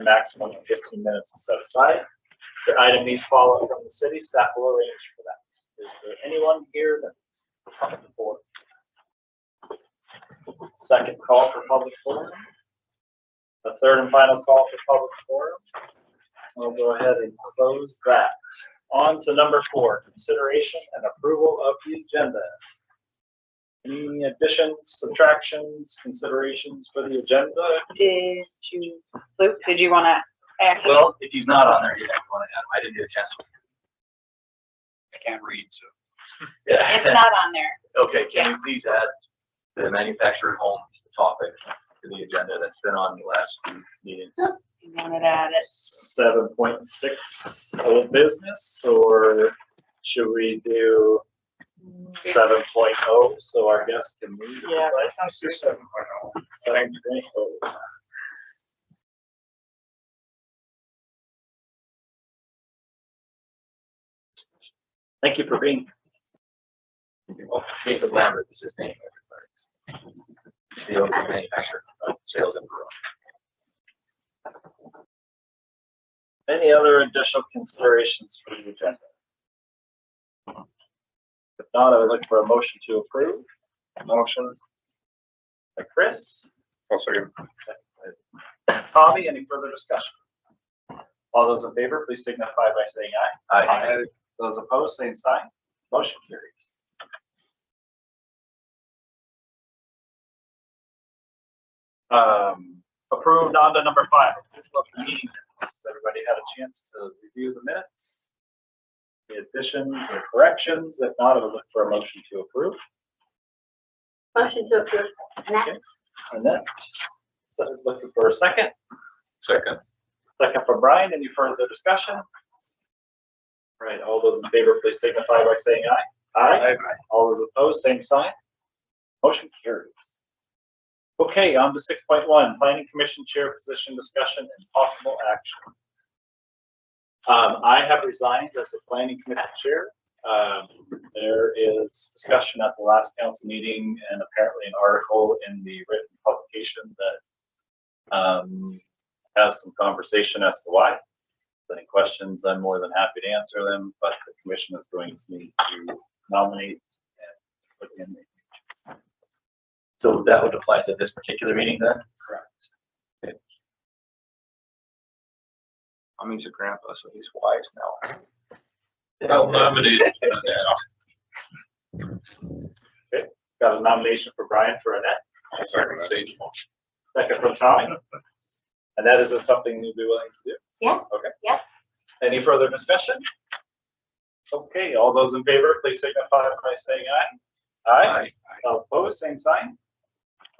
maximum of 15 minutes is set aside. The item needs follow-up from the city. Staff will arrange for that. Is there anyone here that's coming forward? Second call for public forum. The third and final call for public forum. We'll go ahead and close that. On to number 4, consideration and approval of the agenda. Any additions, subtractions, considerations for the agenda? Did you, Luke, did you want to add? Well, if he's not on there yet, I want to add him. I didn't get a chance. I can't read, so. Yeah. It's not on there. Okay, can you please add the manufactured home topic to the agenda that's been on the last few meetings? You wanted to add it. 7.6 old business, or should we do 7.0 so our guests can move? Yeah, that sounds good. 7.0. 7.0. Thank you for being here. Oh, Jacob Lambert is his name. He owns the manufacturer, sales and growth. Any other additional considerations for the agenda? If not, I would look for a motion to approve. Motion by Chris. Second. Tommy, any further discussion? All those in favor, please signify by saying aye. Aye. Those opposed, same sign. Motion carries. Approved on to number 5. Approval of the meeting minutes. Has everybody had a chance to review the minutes? Any additions or corrections? If not, I would look for a motion to approve. Motion to approve. Okay. Annette, so looking for a second. Second. Second from Brian. Any further discussion? All right, all those in favor, please signify by saying aye. Aye. All those opposed, same sign. Motion carries. Okay, on to 6.1, Planning Commission Chair Position Discussion and Possible Action. I have resigned as the Planning Commission Chair. There is discussion at the last council meeting and apparently an article in the written publication that has some conversation as to why. Any questions, I'm more than happy to answer them, but the commission is going to need to nominate and put in. So that would apply to this particular meeting then? Correct. Okay. I'm he's a grandpa, so he's wise now. I'll nominate. Okay, got a nomination for Brian for Annette. Second. Second from Tommy. And that is something you'd be willing to do? Yeah. Okay. Yeah. Any further discussion? Okay, all those in favor, please signify by saying aye. Aye. All opposed, same sign.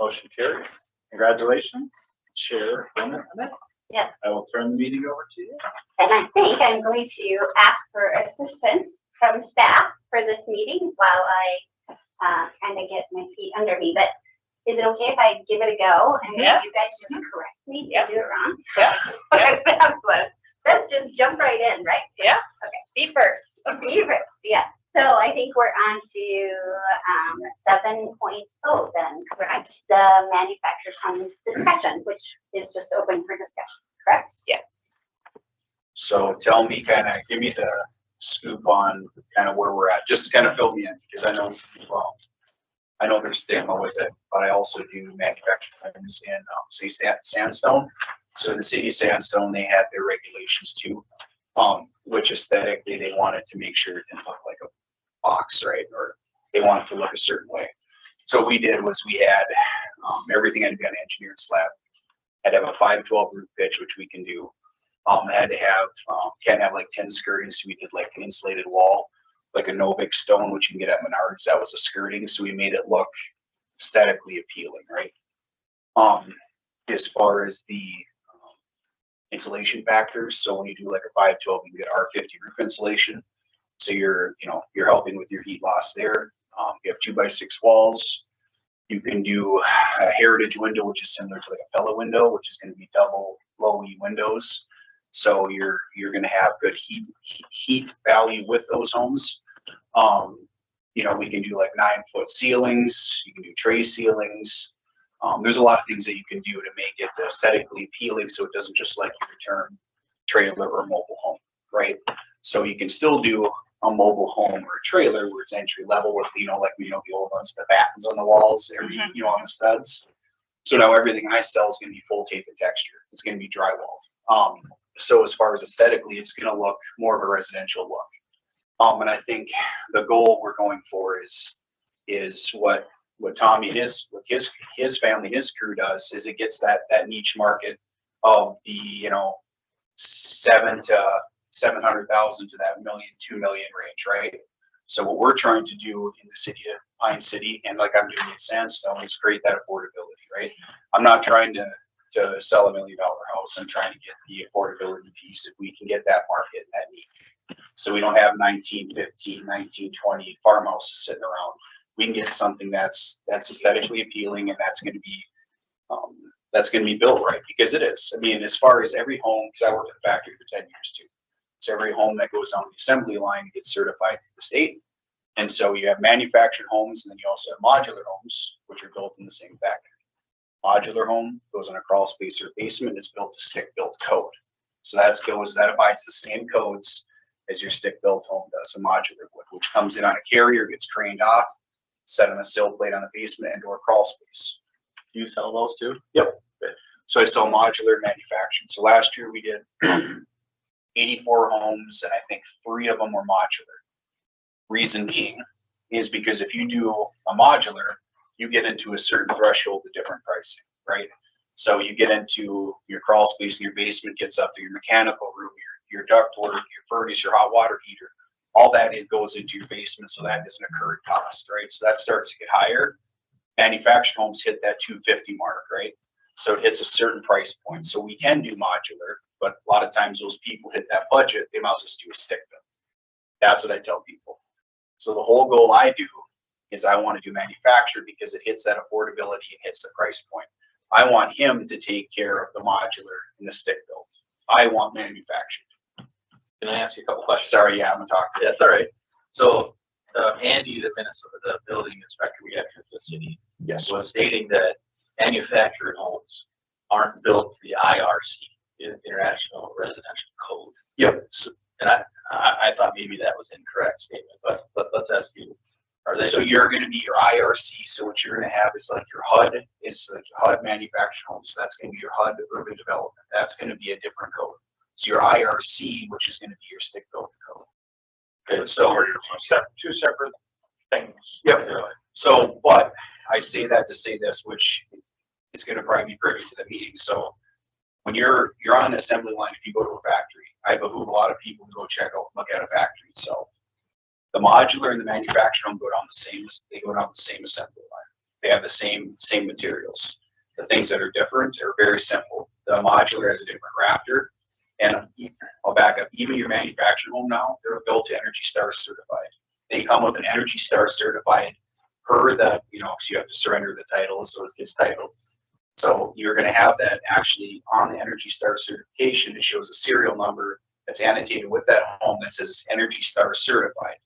Motion carries. Congratulations, Chair Annette. Yeah. I will turn the meeting over to you. And I think I'm going to ask for assistance from staff for this meeting while I kind of get my feet under me. But is it okay if I give it a go and Yes. you guys just correct me if Yeah. I do it wrong? Yeah. Okay, fabulous. Let's just jump right in, right? Yeah. Okay. Be first. Favorite, yeah. So I think we're on to 7.0 then, correct? The manufacturer's homes discussion, which is just open for discussion, correct? Yes. So tell me, give me the scoop on kind of where we're at, just kind of fill me in, because I know, well, I know there's stigma with it, but I also do manufactured homes in, say, sandstone. So in the city of Sandstone, they had their regulations too, which aesthetically they wanted to make sure it didn't look like a box, right? Or they wanted to look a certain way. So what we did was we had everything had to be on engineered slab. Had to have a 512 roof pitch, which we can do. Had to have, can't have like 10 skirting, so we did like an insulated wall, like a Novik stone, which you can get at Menards. That was a skirting, so we made it look aesthetically appealing, right? As far as the insulation factors, so when you do like a 512, you can get R50 roof insulation. So you're helping with your heat loss there. You have 2x6 walls. You can do a heritage window, which is similar to like a Pella window, which is going to be double low E windows. So you're going to have good heat value with those homes. We can do like 9-foot ceilings. You can do tray ceilings. There's a lot of things that you can do to make it aesthetically appealing, so it doesn't just like you return trailer or mobile home, right? So you can still do a mobile home or a trailer where it's entry level with, like, the old ones, the battens on the walls, on the studs. So now everything I sell is going to be full tape and texture. It's going to be drywalled. So as far as aesthetically, it's going to look more of a residential look. And I think the goal we're going for is what Tommy and his family, his crew does, is it gets that niche market of the, 700,000 to that 1 million, 2 million range, right? So what we're trying to do in the city of Pine City, and like I'm doing in Sandstone, is create that affordability, right? I'm not trying to sell $1 million house. I'm trying to get the affordability piece if we can get that market, that need. So we don't have 19, 15, 19, 20 farmhouses sitting around. We can get something that's aesthetically appealing, and that's going to be built right, because it is. I mean, as far as every home, because I worked at the factory for 10 years too. So every home that goes on the assembly line gets certified to the state. And so you have manufactured homes, and then you also have modular homes, which are built in the same factory. Modular home goes on a crawl space or basement. It's built to stick-built code. So that abides the same codes as your stick-built home does, a modular wood, which comes in on a carrier, gets craned off, set on a sill plate on the basement and or crawl space. Do you sell those too? Yep. So I sell modular manufactured. So last year we did 84 homes, and I think 3 of them were modular. Reason being is because if you do a modular, you get into a certain threshold of different pricing, right? So you get into your crawl space in your basement, gets up to your mechanical room, your ductwork, your furnace, your hot water heater. All that goes into your basement, so that is an incurred cost, right? So that starts to get higher. Manufactured homes hit that 250 mark, right? So it hits a certain price point. So we can do modular, but a lot of times those people hit that budget, they might as well just do a stick build. That's what I tell people. So the whole goal I do is I want to do manufactured because it hits that affordability and hits the price point. I want him to take care of the modular and the stick build. I want manufactured. Can I ask you a couple questions? Sorry, yeah, I'm talking. Yeah, that's all right. So Andy, the building inspector we have here for the city, Yes. was stating that manufactured homes aren't built to the IRC, International Residential Code. Yep. So, and I thought maybe that was an incorrect statement, but let's ask you. Are they? So you're going to be your IRC. So what you're going to have is like your HUD is like HUD manufactured homes. So that's going to be your HUD urban development. That's going to be a different code. So your IRC, which is going to be your stick built code. Okay, So we're two separate things. Yep. So, but I say that to say this, which is going to probably be privy to the meeting. So when you're on an assembly line, if you go to a factory, I behoove a lot of people to go check out, look at a factory itself. The modular and the manufactured home go down the same assembly line. They have the same materials. The things that are different are very simple. The modular has a different rafter, and I'll back up. Even your manufactured home now, they're built to Energy Star certified. They come with an Energy Star certified per the, so you have to surrender the title, so it gets titled. So you're going to have that actually on the Energy Star certification. It shows a serial number that's annotated with that home that says it's Energy Star certified,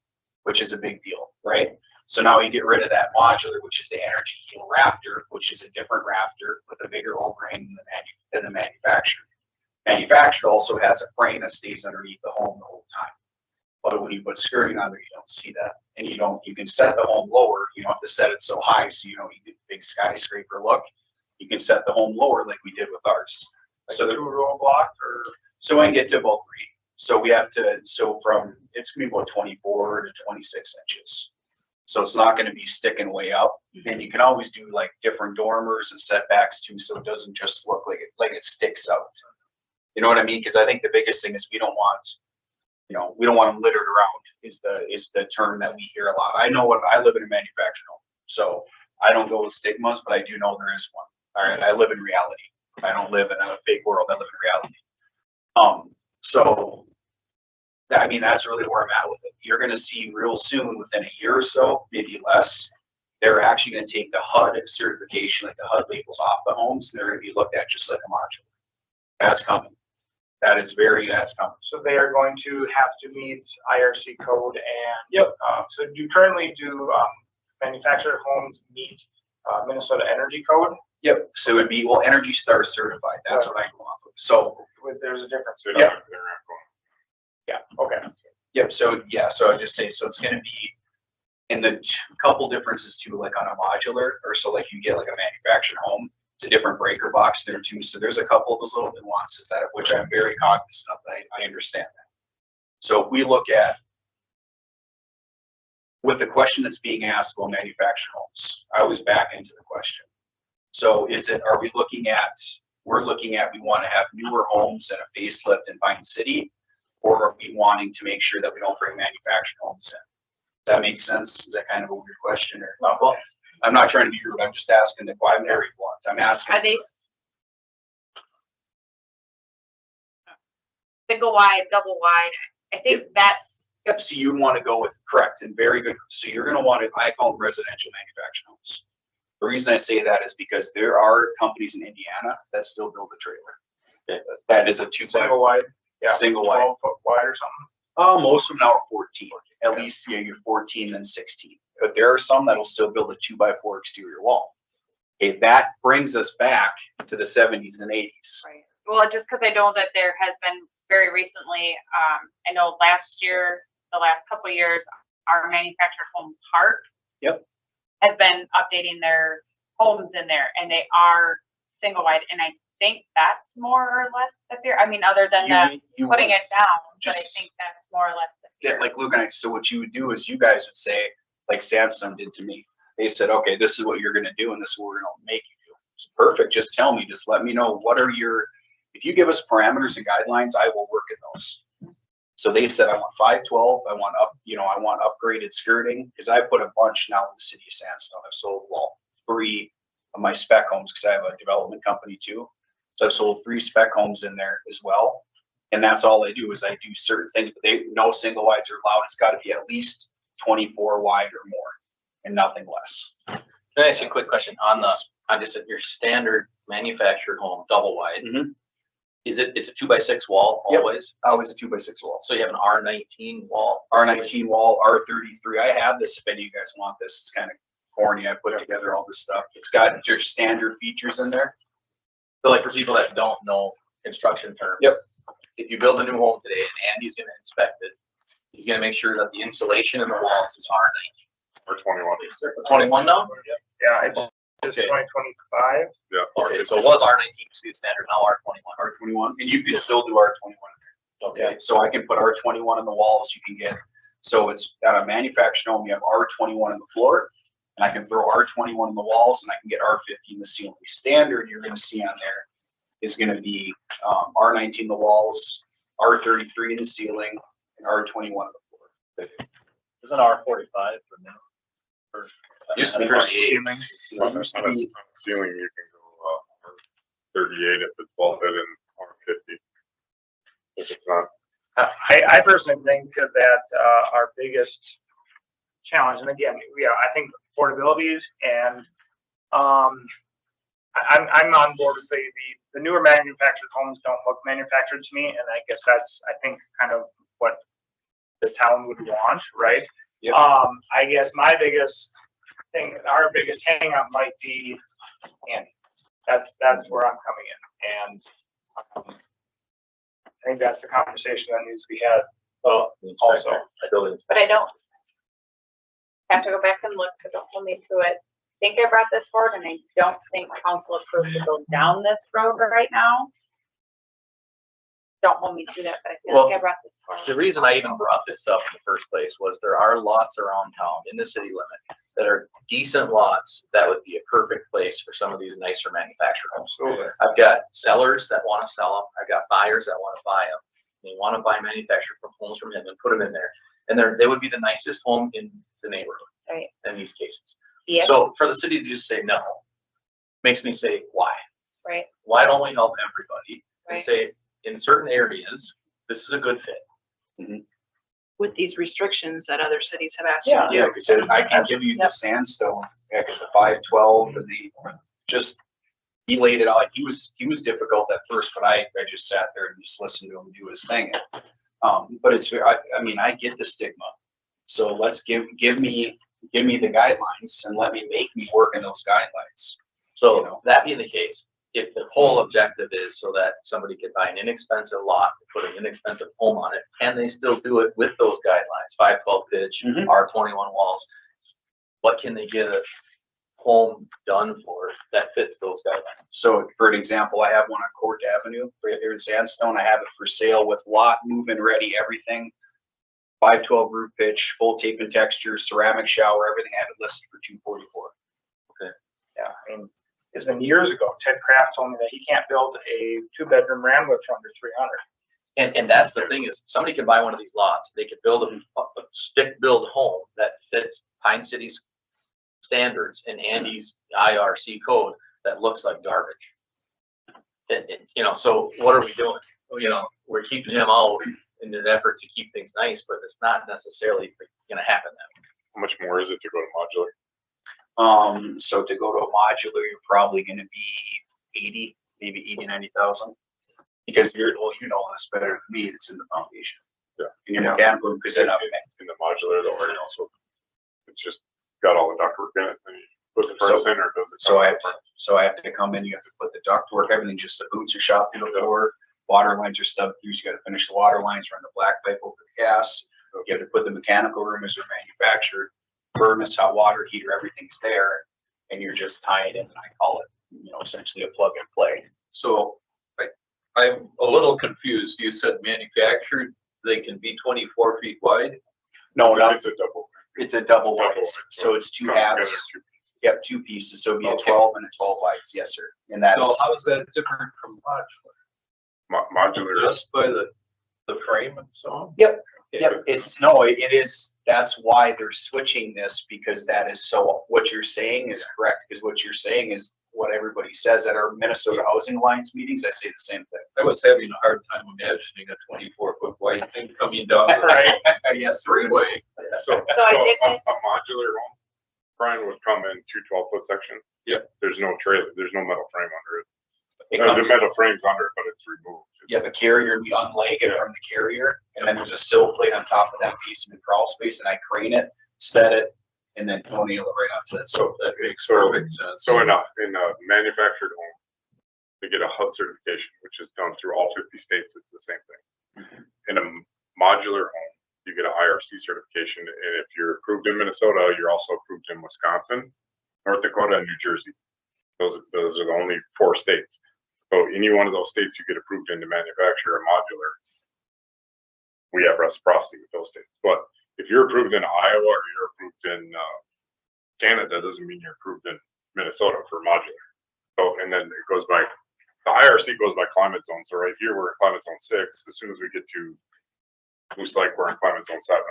which is a big deal, right? So now you get rid of that modular, which is the Energy Heel rafter, which is a different rafter with a bigger overhang than the manufactured. Manufactured also has a frame that stays underneath the home the whole time. But when you put skirting on there, you don't see that. And you can set the home lower. You don't have to set it so high so you get big skyscraper look. You can set the home lower like we did with ours. Like So a 2-row block, or so I can get to about 3. So we have to, it's going to be about 24 to 26 inches. So it's not going to be sticking way up. And you can always do like different dormers and setbacks too, so it doesn't just look like it sticks out. You know what I mean? Because I think the biggest thing is we don't want them littered around is the term that we hear a lot. I live in a manufactured home, so I don't go with stigmas, but I do know there is one. All right, I live in reality. I don't live in a fake world. I live in reality. So I mean, that's really where I'm at with it. You're going to see real soon, within a year or so, maybe less, they're actually going to take the HUD certification, like the HUD labels off the homes, and they're going to be looked at just like a modular. That's coming. That's coming. so they are going to have to meet IRC code and. Yep. So do manufactured homes meet Minnesota Energy Code. Yep, so it would be, well, Energy Star certified, that's what I go off of. So, There's a difference. Yeah. Yeah, okay. yep, so, yeah, so I just say, so it's gonna be in the couple differences too, like on a modular, or so like you get like a manufactured home, it's a different breaker box there too. So there's a couple of those little nuances that, which I'm very cognizant of. I understand that. So if we look at, with the question that's being asked about manufactured homes, I was back into the question. So is it, are we looking at, we're looking at, we want to have newer homes and a facelift in Pine City, or are we wanting to make sure that we don't bring manufactured homes in? Does that make sense? Is that kind of a weird question or not? Well, I'm not trying to be rude. I'm just asking the, I'm very blunt. I'm asking. Are they single wide, double wide? I think that's, Yep, so you'd want to go with, correct, and very good. So you're going to want to, I call them residential manufactured homes. The reason I say that is because there are companies in Indiana that still build a trailer. That is a Single wide, yeah. Single wide. 12 foot wide or something. Most of them now are 14. At least, yeah, you're 14 then 16. But there are some that'll still build a 2x4 exterior wall. Okay, that brings us back to the 70s and 80s. right. Well, just because I know that there has been very recently, I know last year, the last couple of years, our manufactured home park. Yep. Has been updating their homes in there, and they are single wide, and I think that's more or less the fear. I mean, other than You putting would it down, but I just- think that's more or less the Yeah, fear. like Luke and I, so what you would do is you guys would say, like Sandstone did to me. They said, okay, this is what you're gonna do and this is what we're gonna make you do. It's perfect, just tell me, just let me know what are your, if you give us parameters and guidelines, I will work in those. So they said, I want 512, I want up, I want upgraded skirting, because I put a bunch now in the city of Sandstone. I've sold, well, 3 of my spec homes, because I have a development company too. So I've sold 3 spec homes in there as well. And that's all I do is I do certain things, but no single wides are allowed. It's gotta be at least 24 wide or more and nothing less. Can I ask you a quick question on just your standard manufactured home, double wide? Mhm. It's a 2x6 wall Yep. always? Always a 2x6 wall. So you have an R19 wall? R19 wall, R33. I have this if any of you guys want this. It's kind of corny. I put together all this stuff. It's got your standard features in there. So like for people that don't know construction terms. Yep. If you build a new home today and Andy's gonna inspect it, he's gonna make sure that the insulation in the walls is R19. Or 21. 21 now? Yeah, it's Okay. 2025. Yeah. Okay, so it was R19 to be the standard, now R21. R21, and you can still do R21. Okay, So I can put R21 on the walls. You can get, so it's got a manufactured home. You have R21 on the floor, and I can throw R21 on the walls, and I can get R50 in the ceiling. Standard you're going to see on there is going to be R19 the walls, R33 in the ceiling, and R21 on the floor. Isn't R45 for now? Or- Used to be I don't know. 38. On the ceiling, you can go 38 if it's vaulted and R50. If it's not, I personally think that our biggest challenge, and again, I think affordability and I'm on board with the newer manufactured homes don't look manufactured to me, and I guess that's kind of what the town would want, right? Yep. I guess my biggest thing, our biggest hang up might be Andy. That's where I'm coming in, and I think that's the conversation that needs to be had. well, Also. But I don't have to go back and look, so don't hold me to it. I think I brought this forward, and I don't think council approved to go down this road right now. Don't hold me to that, but I feel like I brought this forward. the reason I even brought this up in the first place was there are lots around town in the city limit that are decent lots that would be a perfect place for some of these nicer manufactured homes. Absolutely. I've got sellers that want to sell them. I've got buyers that want to buy them. They want to buy manufactured homes from him and put them in there. And they would be the nicest home in the neighborhood. Right. In these cases. Yeah, So for the city to just say no, makes me say, why? right, Why don't we help everybody and right. say, in certain areas, this is a good fit? With these restrictions that other cities have asked you Yeah, to do. like I said, I can give you the sandstone, because the 512 and he laid it out. He was difficult at first, but I just sat there and just listened to him do his thing. But it's, I mean, I get the stigma. So let's give me give me the guidelines and let me make me work in those guidelines. So that being the case, if the whole objective is so that somebody could buy an inexpensive lot, put an inexpensive home on it, and they still do it with those guidelines, 512 pitch, Mhm. R21 walls, what can they get a home done for that fits those guidelines? So for an example, I have one on Court Avenue right here in Sandstone. I have it for sale with lot move-in ready, everything. 512 roof pitch, full tape and texture, ceramic shower, everything. I have it listed for 244. Yeah, I mean, it's been years ago. Ted Kraft told me that he can't build a 2-bedroom Rambler for under 300. And that's the thing is, somebody can buy one of these lots, they could build a stick-built home that fits Pine City's standards and Andy's IRC code that looks like garbage. So what are we doing? We're keeping him out in an effort to keep things nice, but it's not necessarily gonna happen that way. How much more is it to go to modular? So to go to a modular, you're probably gonna be 80, maybe 80, 90,000. Because well, you know this better than me, it's in the foundation. Yeah. And your mechanical room, because then In the modular though, or also, it's just got all the ductwork in it, and you put the furnace in, or does it? So I have to come in, you have to put the ductwork, everything, just the boots are shot through the floor, water lines are stubbed through, so you gotta finish the water lines, run the black pipe over the gas. You have to put the mechanical room as they're manufactured, furnace, hot water heater, everything's there, and you're just tying it in, and I call it, essentially a plug and play. So I'm a little confused. You said manufactured, they can be 24 feet wide? No, It's a double. it's a double Double wide, wide, so it's two Comes together halves. two pieces. Yep, two pieces, so it'd be a Okay. 12 and a 12 wides, yes, sir. And that's, So how is that different from modular? Modular, Just by the frame and so on? Yep. Okay. yep, it is, that's why they're switching this, because that is so, what you're saying is correct, because what you're saying is what everybody says at our Minnesota Housing Alliance meetings, I say the same thing. I was having a hard time imagining a 24-foot wide thing coming down the Right. Yes, sir. freeway. so So I a did this- modular home, Brian, would come in 2 12-foot sections. Yep. There's no trailer, there's no metal frame under it. It The comes- metal frame's under it, but it's removed. You have a carrier, we unleg it from the carrier, and then there's a sill plate on top of that piece in the crawl space, and I crane it, set it, and then toenail it right onto that. So That makes perfect sense. So in a manufactured home, to get a HUD certification, which is done through all 50 states, it's the same thing. In a modular home, you get an IRC certification, and if you're approved in Minnesota, you're also approved in Wisconsin, North Dakota, and New Jersey. Those are the only 4 states. So any one of those states you get approved in to manufacture a modular, we have reciprocity with those states. But if you're approved in Iowa or you're approved in Canada, doesn't mean you're approved in Minnesota for modular. So, and then it goes by, the IRC goes by climate zone. So right here, we're in climate zone 6. As soon as we get to Moose Lake, we're in climate zone 7.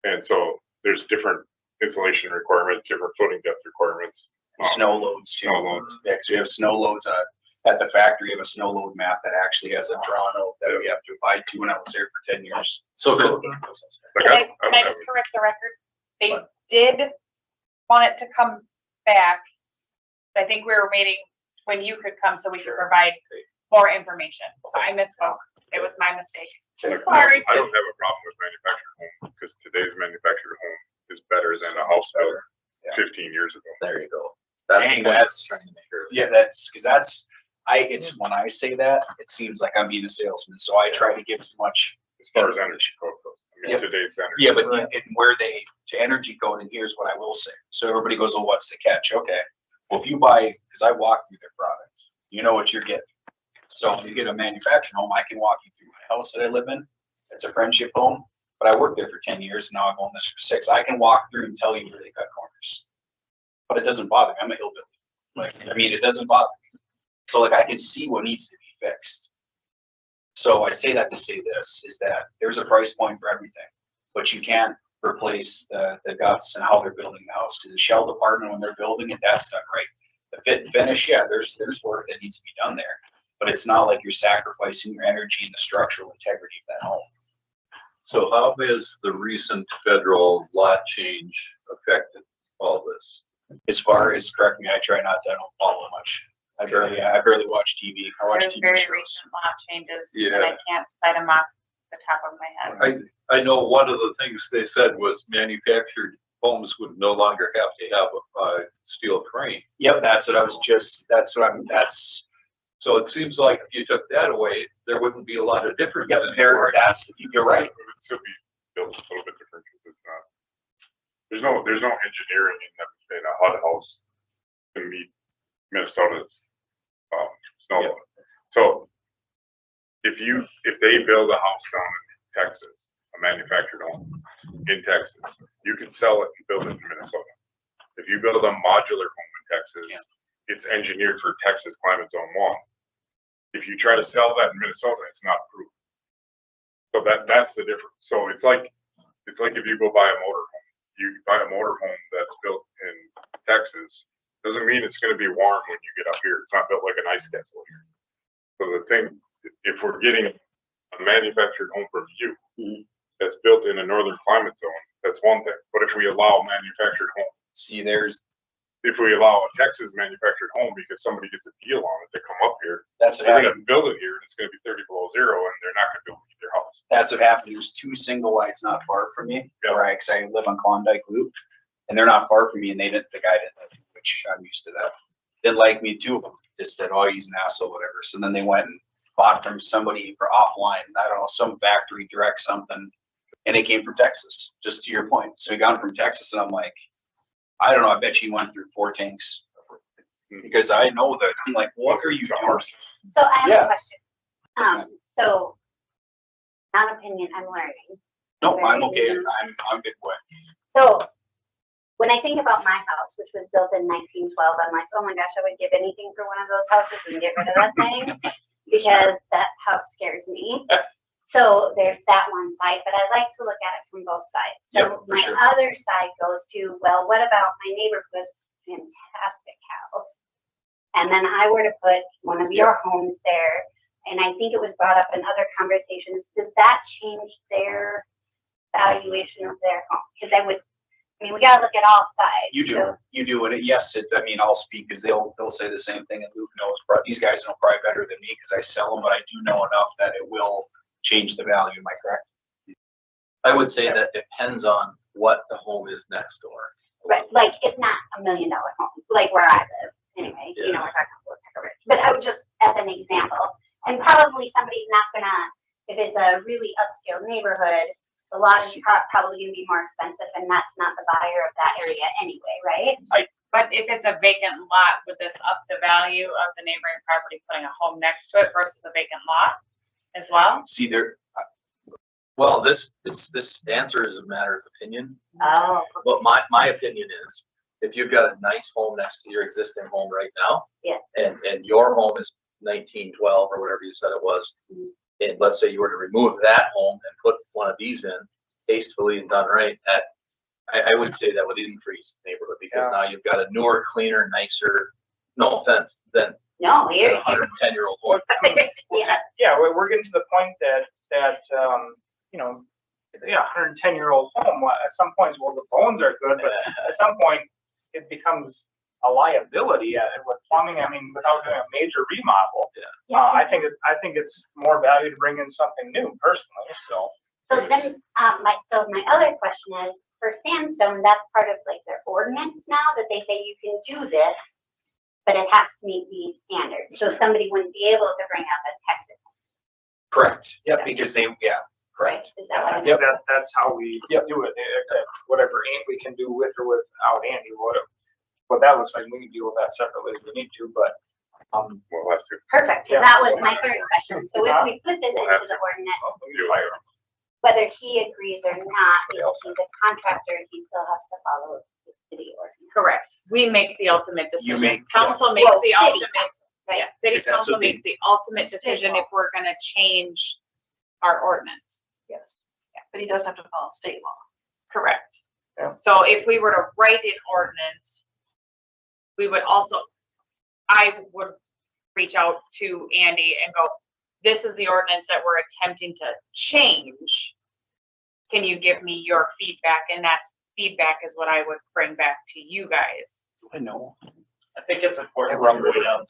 And so there's different insulation requirements, different footing depth requirements. snow loads too. Snow loads. Yeah, 'cause we have snow loads at the factory, we have a snow load map that actually has a drawn out that we have to abide to, and I was there for 10 years. So Like Can I just correct the record? They did want it to come back. I think we were waiting when you could come so we could provide more information. So I misspoke. It was my mistake. Like, Sorry. I don't have a problem with manufactured home because today's manufactured home is better than a house built Yeah. 15 years ago. There you go. Dang, the point I was that's- trying to make sure. Yeah, it's when I say that, it seems like I'm being a salesman, so I try to give as much. As far as energy code goes, I mean, Yep. today's energy. Yeah, but and where they, to energy code, and here's what I will say. So everybody goes, well, what's the catch? Okay. Well, if you buy, because I walk through their products, you know what you're getting. So when you get a manufactured home, I can walk you through my house that I live in. It's a friendship home, but I worked there for 10 years, and now I've owned this for 6. I can walk through and tell you where they cut corners. But it doesn't bother me. I'm a hillbilly. It doesn't bother me. So like I can see what needs to be fixed. So I say that to say this, is that there's a price point for everything, but you can't replace the guts and how they're building the house. Because the shell department, when they're building it, that's done right. The fit and finish, yeah, there's work that needs to be done there, but it's not like you're sacrificing your energy and the structural integrity of that home. So how has the recent federal law change affected all this? As far as, correct me, I try not to, I don't follow much. I barely watch TV. I watch There's TV very shows. recent law changes, and Yeah. I can't cite them off the top of my head. I know one of the things they said was manufactured homes would no longer have to have a steel frame. Yep, that's what I was just, that's what I'm, that's, So it seems like if you took that away, there wouldn't be a lot of difference. yep, there, that's, you're right. It would still be built a little bit different because it's not, there's no engineering in a HUD house to meet Minnesota's, snow law. So if they build a house down in Texas, a manufactured home in Texas, you can sell it and build it in Minnesota. If you build a modular home in Texas, it's engineered for Texas climate zone 1. If you try to sell that in Minnesota, it's not approved. So that's the difference. So it's like if you go buy a motorhome, you buy a motorhome that's built in Texas, doesn't mean it's going to be warm when you get up here. It's not built like an ice castle here. So the thing, if we're getting a manufactured home from you that's built in a northern climate zone, that's one thing. But if we allow manufactured home, See, if we allow a Texas manufactured home because somebody gets a deal on it to come up here, that's what they're happened. gonna build it here and it's gonna be 30 below zero and they're not gonna be able to get their house. That's what happened. There's 2 single wides not far from me, Yeah. where cause I live on Klondike Loop, and they're not far from me, and the guy didn't, which I'm used to that. Didn't like me, 2 of them, just said, oh, he's an asshole, whatever. So then they went and bought from somebody for offline, I don't know, some factory direct something, and it came from Texas, just to your point. So he got it from Texas, and I'm like, I don't know, I bet you went through 4 tanks. Because I know that, I'm like, what are you It's a doing? horse. So I have Yeah. a question. Yes, ma'am. So, not opinion, I'm learning. No, I'm okay, I'm good with. So, when I think about my house, which was built in 1912, I'm like, oh my gosh, I would give anything for one of those houses and get rid of that thing, because that house scares me. So there's that one side, but I like to look at it from both sides. So Yep, for my sure. other side goes to, well, what about my neighbor who has this fantastic house? And then I were to put one of your homes there, and I think it was brought up in other conversations, does that change their valuation of their home? Because I mean, we gotta look at all sides. You do, So- you do, and yes, I mean, I'll speak, because they'll say the same thing, and Luke knows, these guys know probably better than me, because I sell them, but I do know enough that it will change the value, am I correct? I would say that depends on what the home is next door. Right, like, it's not $1 million home, like where I live, anyway, you know, we're talking about Woodpecker Ridge. But I would just, as an example, and probably somebody's not gonna, if it's a really upscale neighborhood, the lot is probably gonna be more expensive, and that's not the buyer of that area anyway, right? But if it's a vacant lot, would this up the value of the neighboring property putting a home next to it versus a vacant lot as well? See, there, Well, this answer is a matter of opinion, Oh. but my opinion is, if you've got a nice home next to your existing home right now. Yeah. And your home is 1912 or whatever you said it was. Mhm. And let's say you were to remove that home and put one of these in tastefully and done right, I would say that would increase the neighborhood, because Yeah. now you've got a newer, cleaner, nicer, no offense, than No, a you're, 110-year-old home. yeah, Yeah, we're getting to the point that, you know, yeah, 110-year-old home, well, at some point, well, the bones are good, but at some point, it becomes a liability with plumbing, I mean, without doing a major remodel. yes. I think it's more value to bring in something new personally, so. So then, my other question is, for sandstone, that's part of like their ordinance now, that they say you can do this, but it has to meet these standards, so somebody wouldn't be able to bring up a Texas, correct, yep, because correct. right? Is that what I'm? Yep. That's how we Yep. do it, whatever we can do with or without Andy, what that looks like, we can deal with that separately if we need to, but, We'll have to. Perfect, Yeah. that was my third question, so if we put this We'll into have the to. ordinance, whether he agrees or not, because he's a contractor, he still has to follow the city ordinance. Correct. We make the ultimate You decision. make- Council makes Well, the city, ultimate, right. yeah, city Because that's council what they- makes the ultimate State decision law. if we're gonna change our ordinance. Yes. Yeah, but he does have to follow state law. Correct. Yeah. So if we were to write an ordinance, we would also, I would reach out to Andy and go, this is the ordinance that we're attempting to change. Can you give me your feedback? And that's feedback is what I would bring back to you guys. I know. I think it's important Yeah, to point out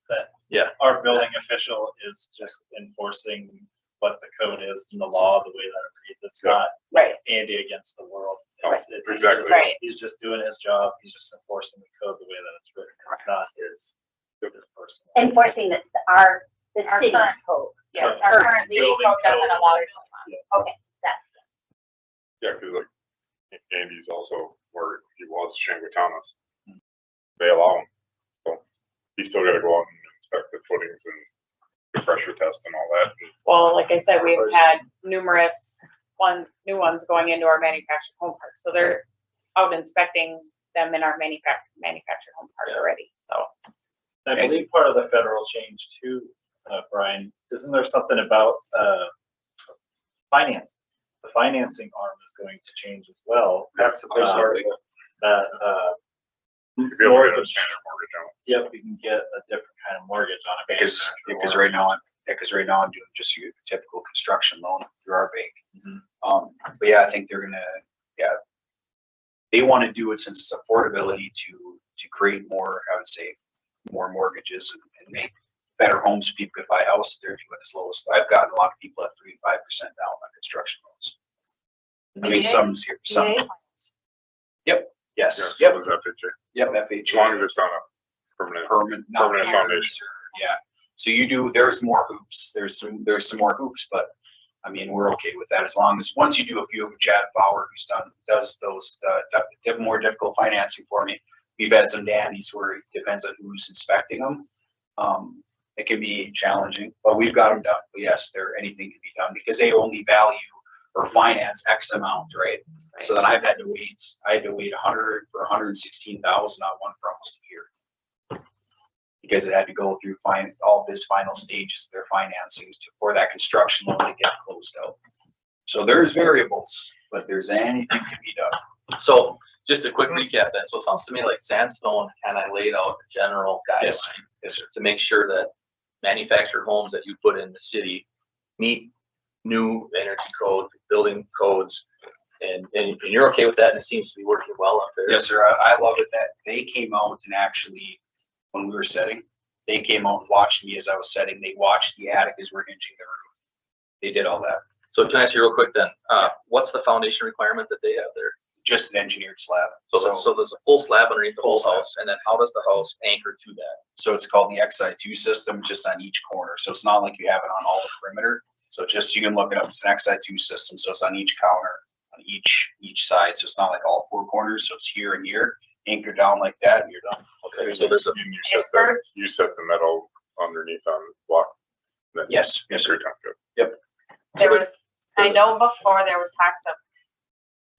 that Yeah. our building official is just enforcing what the code is and the law, the way that it reads. It's not Right. Andy against the world. Right. It's Exactly. just- Right. He's just doing his job. He's just enforcing the code the way that it's written. It's not his personal. Enforcing the Our city current- code. Yes, our current city Building code doesn't code. allow it. Yeah, cause like Andy's also where he was, Shanguitanas. They allow him. So he's still gotta go out and inspect the footings and the pressure test and all that. Well, like I said, we've had numerous new ones going into our manufactured home park, so they're out inspecting them in our manufactured home park already, so. I believe part of the federal change too, Brian, isn't there something about, finance? The financing arm is going to change as well. That's a big article. That, You'd be able to get a mortgage, standard mortgage on it. yep, we can get a different kind of mortgage on it. Because right now, I'm doing just your typical construction loan through our bank. Mhm. But yeah, I think they're gonna, they want to do it since it's affordability to create more, I would say, more mortgages and make better homes so people could buy houses. They're doing as low as, I've gotten a lot of people at 3 to 5% down on construction loans. I mean, some, Yeah, yes, so yep, does FHA. yep, As FHA. long as it's on a permanent. Permanent, not Permanent years foundation. or- yeah. So you do, there's more hoops, there's some more hoops, but I mean, we're okay with that as long as, once you do a few of them, Chad Bauer, does those, more difficult financing for me. We've had some dandies where it depends on who's inspecting them. It can be challenging, but we've got them done. But yes, anything can be done because they only value or finance X amount, right? So then I had to wait 100 for 116,000 on one for almost a year. Because it had to go through all of his final stages of their financing for that construction loan to get closed out. So there's variables, but there's anything can be done. So just a quick recap then. So it sounds to me like Sandstone kind of laid out a general Yes. guideline Yes, sir. to make sure that manufactured homes that you put in the city meet new energy code, building codes, and you're okay with that, and it seems to be working well up there. Yes, sir. I love it that they came out and actually, when we were setting, they came out and watched me as I was setting. They watched the attic as we're hinging the roof. They did all that. So can I ask you real quick then, what's the foundation requirement that they have there? Just an engineered slab. So there's a full slab underneath the whole Full slab. house, and then how does the house anchor to that? So it's called the XI2 system, just on each corner. So it's not like you have it on all the perimeter. So just, you can look it up. It's an XI2 system. So it's on each counter, on each side. So it's not like all four corners. So it's here and here, anchored down like that, and you're done. Okay, so there's a, And It hurts. you set the metal underneath on the block. Then Yes, yes, sir. you're done, good. There was, I know before there was talks of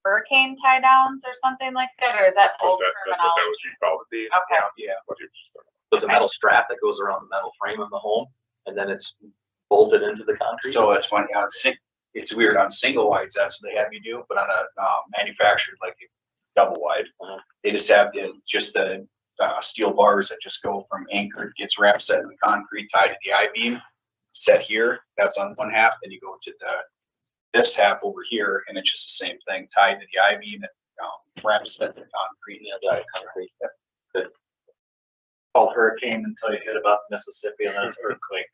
hurricane tie downs or something like that, or is that That's old what that would terminology? be Okay. called. Yeah. What you just said. there's a metal strap that goes around the metal frame of the home, and then it's bolted into the concrete. So it's funny, it's weird on single wides, that's what they have you do, but on a manufactured like double wide, they just have the steel bars that just go from anchored, gets wrapped, set in the concrete, tied to the I-beam, set here, that's on one half, then you go to this half over here, and it's just the same thing, tied to the I-beam, and wrapped, set in the concrete, and the concrete. Yep. Called hurricane until you hit about the Mississippi and then it's earthquake.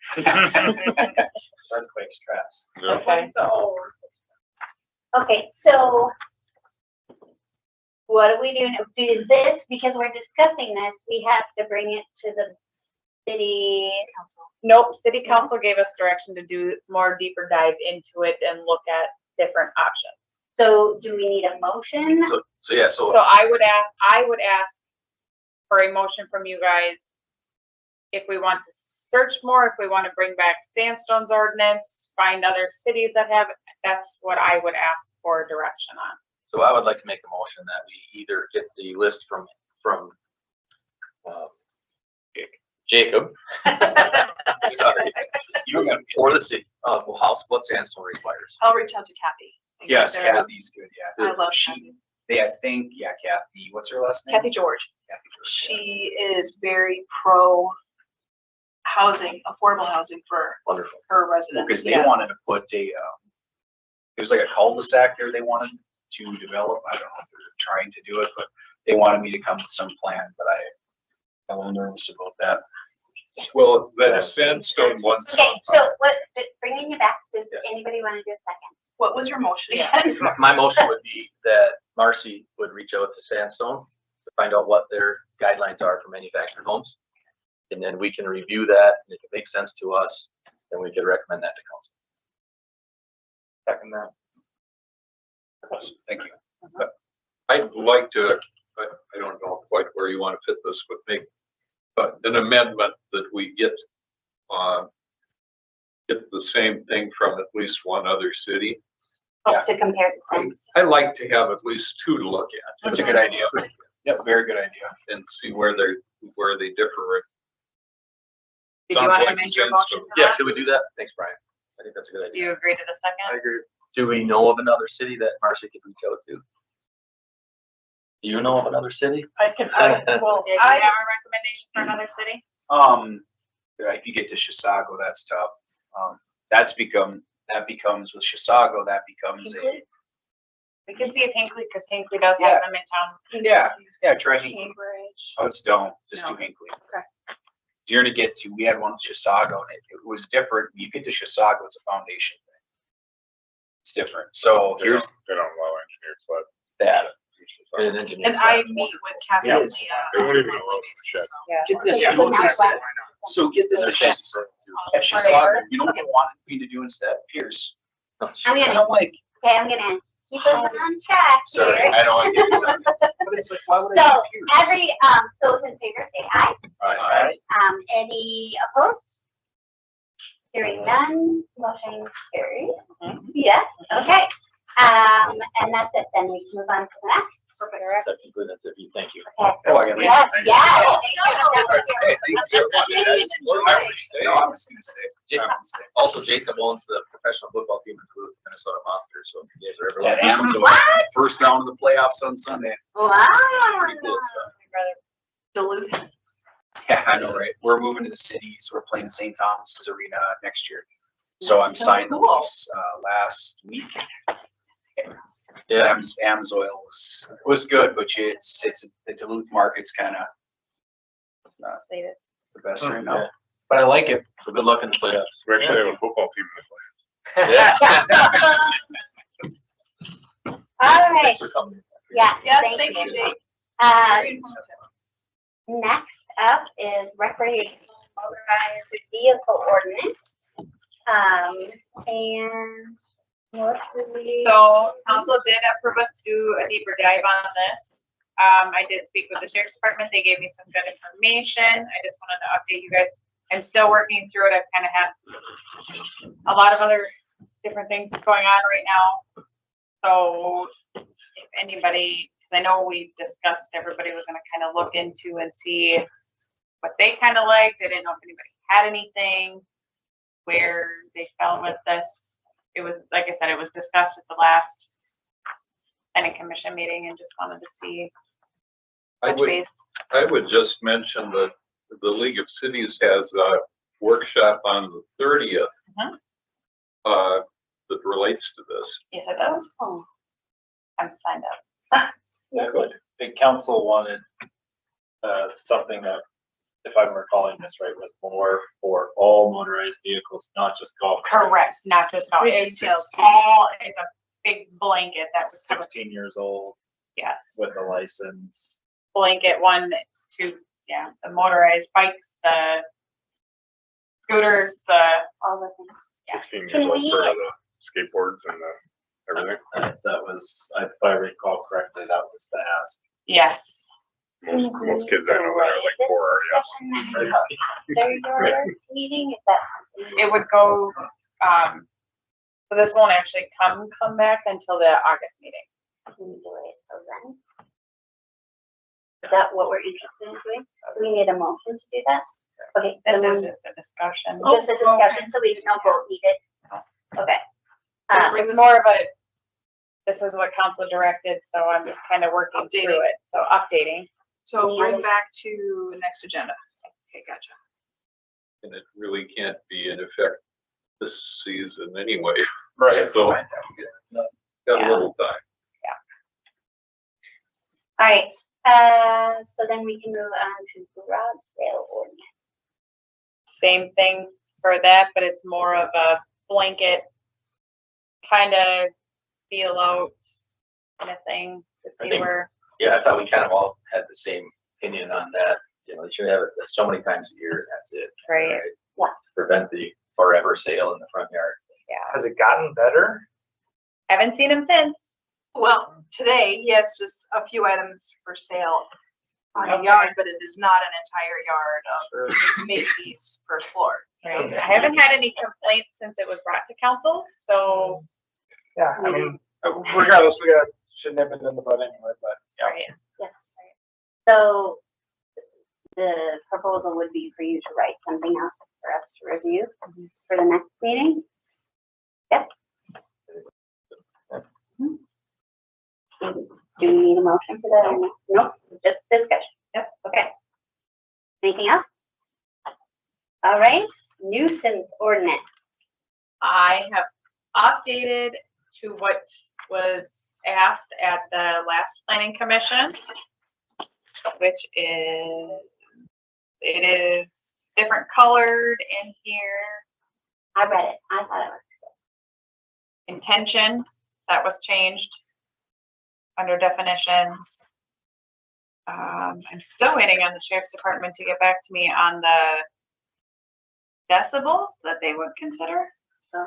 Earthquake straps. Yeah. Okay. Okay, so what do we do? Do this, because we're discussing this, we have to bring it to the city council. Nope, city council gave us direction to do more deeper dive into it and look at different options. So do we need a motion? So yeah, So I would ask for a motion from you guys if we want to search more, if we want to bring back Sandstone's ordinance, find other cities that have it. That's what I would ask for direction on. So I would like to make a motion that we either get the list from Jacob. Sorry. Or the city of what Sandstone requires. I'll reach out to Kathy. and get Yes, their- Kathy's good, yeah. I love She- Kathy. I think, yeah, Kathy, what's her last name? Kathy George. Kathy George, yeah. She is very pro housing, affordable housing for Wonderful. her residents. Because they Yeah. wanted to put it was like a cul-de-sac there they wanted to develop. I don't know if they're trying to do it, but they wanted me to come with some plan, but I'm a little nervous about that. Well, that Sandstone once, Okay, so bringing you back, does anybody want to do a second? What was your motion Yeah. again? My motion would be that Marcy would reach out to Sandstone to find out what their guidelines are for manufactured homes. And then we can review that, and if it makes sense to us, then we could recommend that to council. Second that. Awesome. Thank you. I'd like to, I don't know quite where you want to fit this, but an amendment that we get the same thing from at least one other city. Yeah. To compare the sense. I like to have at least two to look at. That's a good idea. Yep, very good idea. And see where they differ. Did you Sounds want to like amend your Sandstone. motion to Yeah, that? should we do that? Thanks, Brian. I think that's a good Do idea. you agree to the second? agree. Do we know of another city that Marcy could reach out to? Do you know of another city? Well, Yeah, do you have a recommendation for another city? If you get to Chisago, that's tough. That becomes with Chisago, that becomes a, We can see if Hinkley, because Hinkley does have them in town. yeah, try Hinkley. Cambridge. Oh, it's don't, just do No. Hinkley. Okay. You're gonna get to, we had one with Chisago and it was different. You get to Chisago, it's a foundation thing. It's different. So They here's don't allow engineers lab. that. And an engineer. And I meet with Kathy. Yeah. Leah They won't on a even allow monthly them to basis, check. so. Yeah. Get this, Yeah. you know what they said? Why So get this at Chisago, you know what they wanted me to do instead? Pierce. I'm And gonna, I'm like, okay, I'm gonna keep us on track sorry, here. I don't want to give you something. But it's like, why would I So, do Pierce? those in favor say aye. Alright. Any opposed? Hearing none, motion carried. Yes, okay. And that's it, then we can move on to the next. That's good, that's it. Thank you. Okay. Oh, I gotta leave. Yes, Thank you. yes. Hey, thank you so much. No, I'm just gonna stay. I'm gonna stay. Also, Jacob owns the professional football team in Duluth, Minnesota Monsters, so if you guys are ever Yeah, looking. Amazon, What? first round of the playoffs on Sunday. Wow. Pretty cool stuff. Duluth. Yeah, I know, right? We're moving to the cities. We're playing St. Thomas's Arena next year. So I'm That's so signed the cool. lease, last week. Yeah, Amsoil was good, but it's the Duluth market's kind of Latest. the best right now. Yeah. But I like it. so good luck in the playoffs. We actually have a football team in the play. Yeah. All right, Thanks for coming. yeah. Yes, thank you, Jake. Very informative. Next up is recreational motorized vehicle ordinance. And what do we? So council did approve us to do a deeper dive on this. I did speak with the sheriff's department. They gave me some good information. I just wanted to update you guys. I'm still working through it. I've kind of had a lot of other different things going on right now. So if anybody, because I know we discussed, everybody was gonna kind of look into and see what they kind of liked. I didn't know if anybody had anything, where they fell with this. It was, like I said, it was discussed at the last planning commission meeting and just wanted to see. I Touch would, base. I would just mention that the League of Cities has a workshop on the 30th Mhm. that relates to this. Yes, it does. Oh, I'm signed up. The council wanted, something that, if I'm recalling this right, was more for all motorized vehicles, not just golf carts. Correct, not just golf. It's 16. all, it's a big blanket that's 16 years old yes. with a license. Blanket 1, 2, yeah, the motorized bikes, the scooters, the, all the things. 16 years Can old we- for the skateboards and everything. That was, if I recall correctly, that was the ask. yes. Most kids I know that are like 4 already have some. After your meeting, is that something? It would go, so this won't actually come back until the August meeting. Can we do it till then? Is that what we're interested in doing? Do we need a motion to do that? Okay. This then is just a discussion. Just a discussion, so we just don't vote needed. Okay. It was more of a, this is what council directed, so I'm kind of working through Updating. it, so updating. So bring back to next agenda. Okay, gotcha. And it really can't be in effect this season anyway. Right. So got Yeah. a little time. All right, so then we can move on to garage sale ordinance. Same thing for that, but it's more of a blanket kind of feel out kind of thing to I see think- where, Yeah, I thought we kind of all had the same opinion on that. You know, you should have it so many times a year and that's it. right, Yeah. To prevent the forever sale in the front yard. yeah. Has it gotten better? Haven't seen him since. Well, today, he has just a few items for sale on the Okay. yard, but it is not an entire yard of Macy's first floor. Right. I haven't had any complaints since it was brought to council, so, Yeah, I mean, regardless, should nip it in the bud anyway, but yeah. right. So the proposal would be for you to write something up for us to review for the next meeting? Yep. Do you need a motion for that? or no? Nope, just discussion. Yep, okay. Anything else? All right, nuisance ordinance. I have updated to what was asked at the last planning commission, which is, it is different colored in here. I read it, I thought it was Intention, that was changed under definitions. I'm still waiting on the sheriff's department to get back to me on the decibels that they would consider. Oh.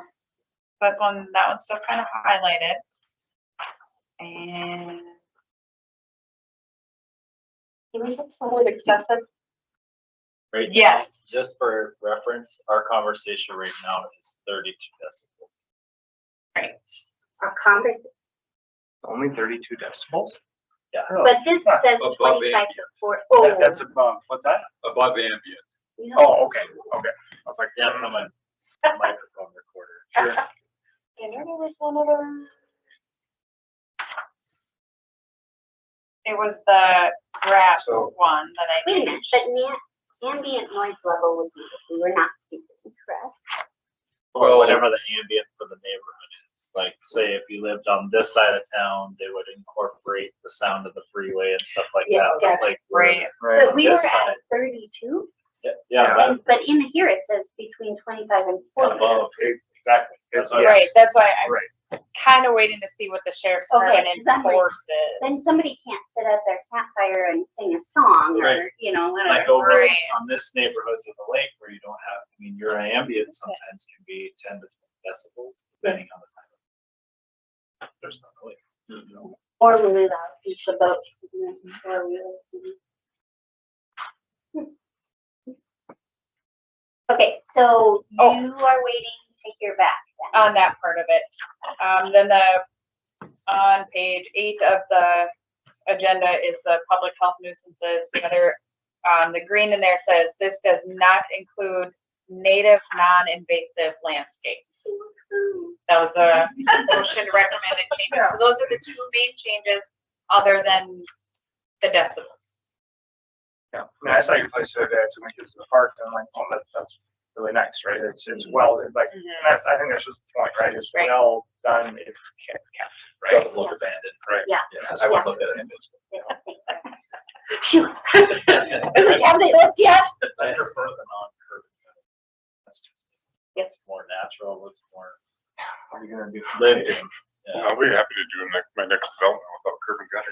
That's one, that one's still kind of highlighted. And Can we have some With excessive, Right now, Yes. just for reference, our conversation right now is 32 decibels. right, our conversation, Only 32 decibels? Yeah. but this says Above 25 to 40. That's above, what's that? Above ambient. No. Oh, okay, okay. I was like, Yeah, it's on my microphone recorder. and there was one other. It was the grass So- one that I Wait a minute, changed. but ambient noise level would be if we were not speaking, correct? Or Well- whatever the ambient for the neighborhood is. Like, say if you lived on this side of town, they would incorporate the sound of the freeway and stuff like Yeah, that. gotcha. Like, Right. right. But we were this at side. 32, Yeah, that- but in here it says between 25 and 40. above, exactly. That's what Yeah. Right, that's why I'm Right. kind of waiting to see what the sheriff's Okay, department 'cause I'm like, enforces. Then somebody can't sit at their campfire and sing a song or, Right. you know, Like whatever. over Right. on this neighborhoods of the lake where you don't have, I mean, your ambient sometimes can be 10 to 20 decibels depending on the time. There's no noise. you know. Or we live out the boats. Or we Okay, so Oh. you are waiting to hear back then? On that part of it. Then on page 8 of the agenda is the public health nuisances. The other, the green in there says, this does not include native non-invasive landscapes. That was a motion recommended changes. So those are the two main changes other than the decibels. Yeah, I mean, I saw your place the other day, I took my kids to the park, and I'm like, oh, that's really nice, right? It's well, like, and that's, I think that's just the point, right? It's Right. well done, it's kept, right? Doesn't look abandoned. Right. Yeah. Yeah, I would look at it. Shoot. Have they looked yet? I prefer the non-curb. That's just, Yep. it's more natural, looks more What are you gonna do? lived in. Yeah. I'll be happy to do my next development without curb and gutter.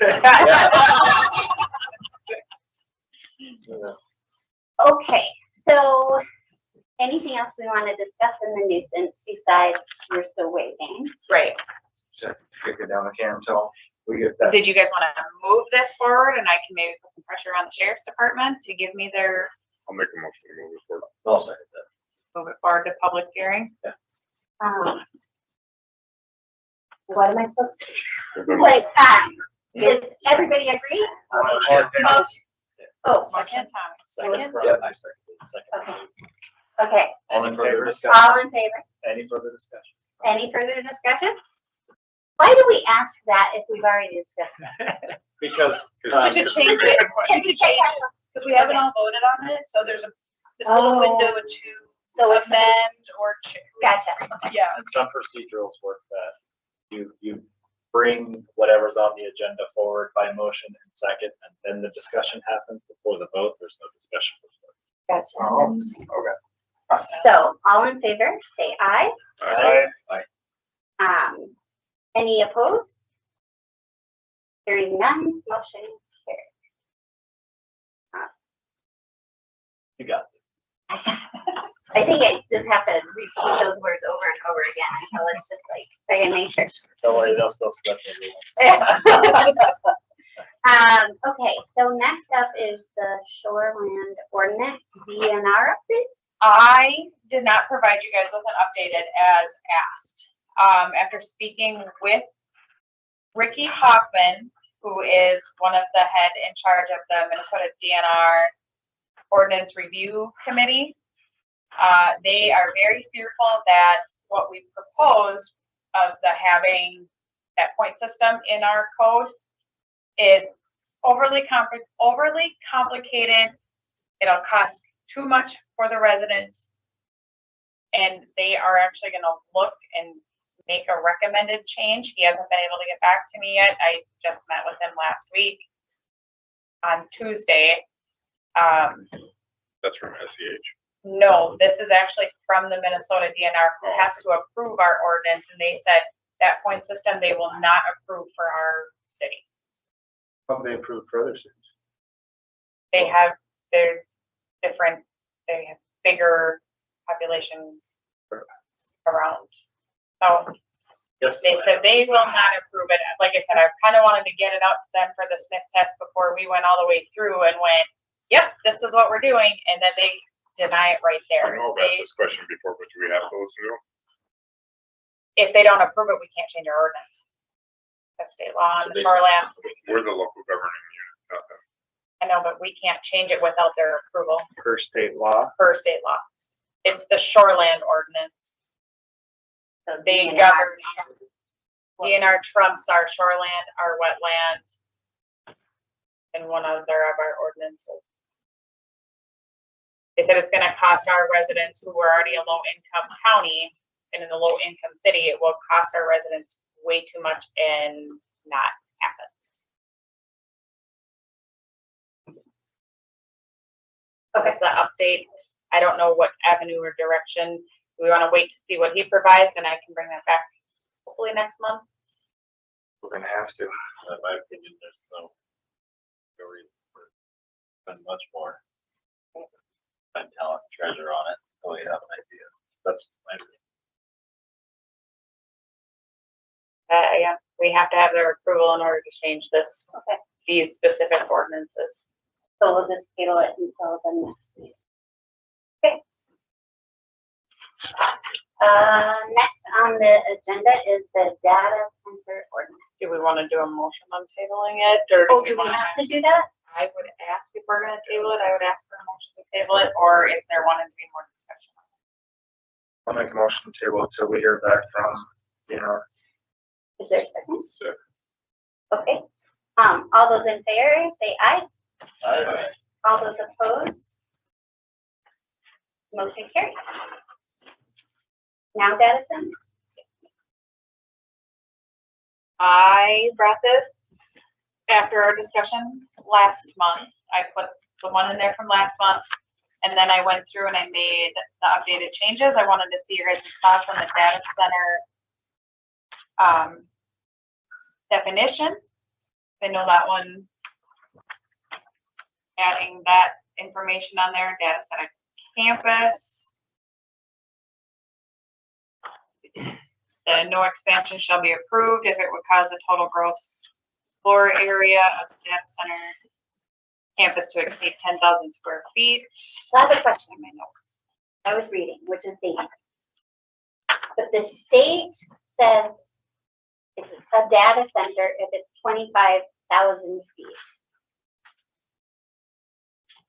Okay, so anything else we want to discuss in the nuisance besides we're still waiting? Right. Just kick it down the can until we get that. Did you guys want to move this forward and I can maybe put some pressure on the sheriff's department to give me their, I'll make a motion to move it forward. I'll second that. move it forward to public hearing? What am I supposed to, And then- like, does everybody agree? Motion. Oh, Second time. Second. Yeah, I second. Second. okay, Any further all discussion? in favor? Any further discussion? Any further discussion? Why do we ask that if we've already discussed it? Because, We could change it, Can we take that? because we haven't all voted on it, so there's this little Oh. window to So it's, amend or gotcha, Yeah, and some procedurals work that you bring whatever's on the agenda forward by motion and second, and then the discussion happens before the vote. There's no discussion before. gotcha. Oh, okay. So, all in favor, say aye. I- Any opposed? Hearing none, motion carried. You got I think I just have to repeat those words over and over again until it's just like, I can make sure. Don't worry, they'll still slip everyone. Okay, so next up is the shoreland ordinance DNR updates. I did not provide you guys with an updated as asked. After speaking with Ricky Hoffman, who is one of the head in charge of the Minnesota DNR Ordinance Review Committee, they are very fearful that what we proposed of the having that point system in our code is overly complicated. It'll cost too much for the residents. And they are actually gonna look and make a recommended change. He hasn't been able to get back to me yet. I just met with him last week on Tuesday. That's from SEH. No, this is actually from the Minnesota DNR, who has to approve our ordinance, and they said that point system they will not approve for our city. How they approve for other cities? They have their different, they have bigger population around. So Yes, they said they will not approve it. Like I said, I kind of wanted to get it out to them for the sniff test before we went all the way through and went, yep, this is what we're doing, and then they deny it right I there. know I've asked this question before, but do we have those new? If they don't approve it, we can't change our ordinance. That's state law on the shoreline. We're the local governing unit, not them. I know, but we can't change it without their approval Per state law. per state law. It's the shoreland ordinance. So They DNR. govern, DNR trumps our shoreland, our wetland, and one other of our ordinances. They said it's gonna cost our residents who were already a low-income county and in a low-income city, it will cost our residents way too much and not happen. That's the update. I don't know what avenue or direction. We wanna wait to see what he provides and I can bring that back hopefully next month. We're gonna have to. in my opinion, there's no reason for spend much more. Spend talent and treasure on it, so we have an idea. That's just my opinion. Yeah, we have to have their approval in order to change this, Okay, these specific ordinances. so we'll just table it until the next meeting. Okay. Next on the agenda is the data center ordinance. Do we want to do a motion on tabling it, or Oh, do do we we want have to? to do that? I would ask if we're gonna table it, I would ask for a motion to table it, or if there wanted to be more discussion. I'll make a motion to table until we hear back from, Is there a second? Second. Okay, all those in favor, say aye. Alright. All those opposed? Motion carries. Now data center. I brought this after our discussion last month. I put the one in there from last month. And then I went through and I made the updated changes. I wanted to see your guys' thoughts on the data center definition. I know that one, adding that information on there, data center campus. The no expansion shall be approved if it would cause a total gross floor area of the data center campus to exceed 10,000 square feet. So I have a question. In my notes. I was reading, which is the, but the state says it's a data center if it's 25,000 feet.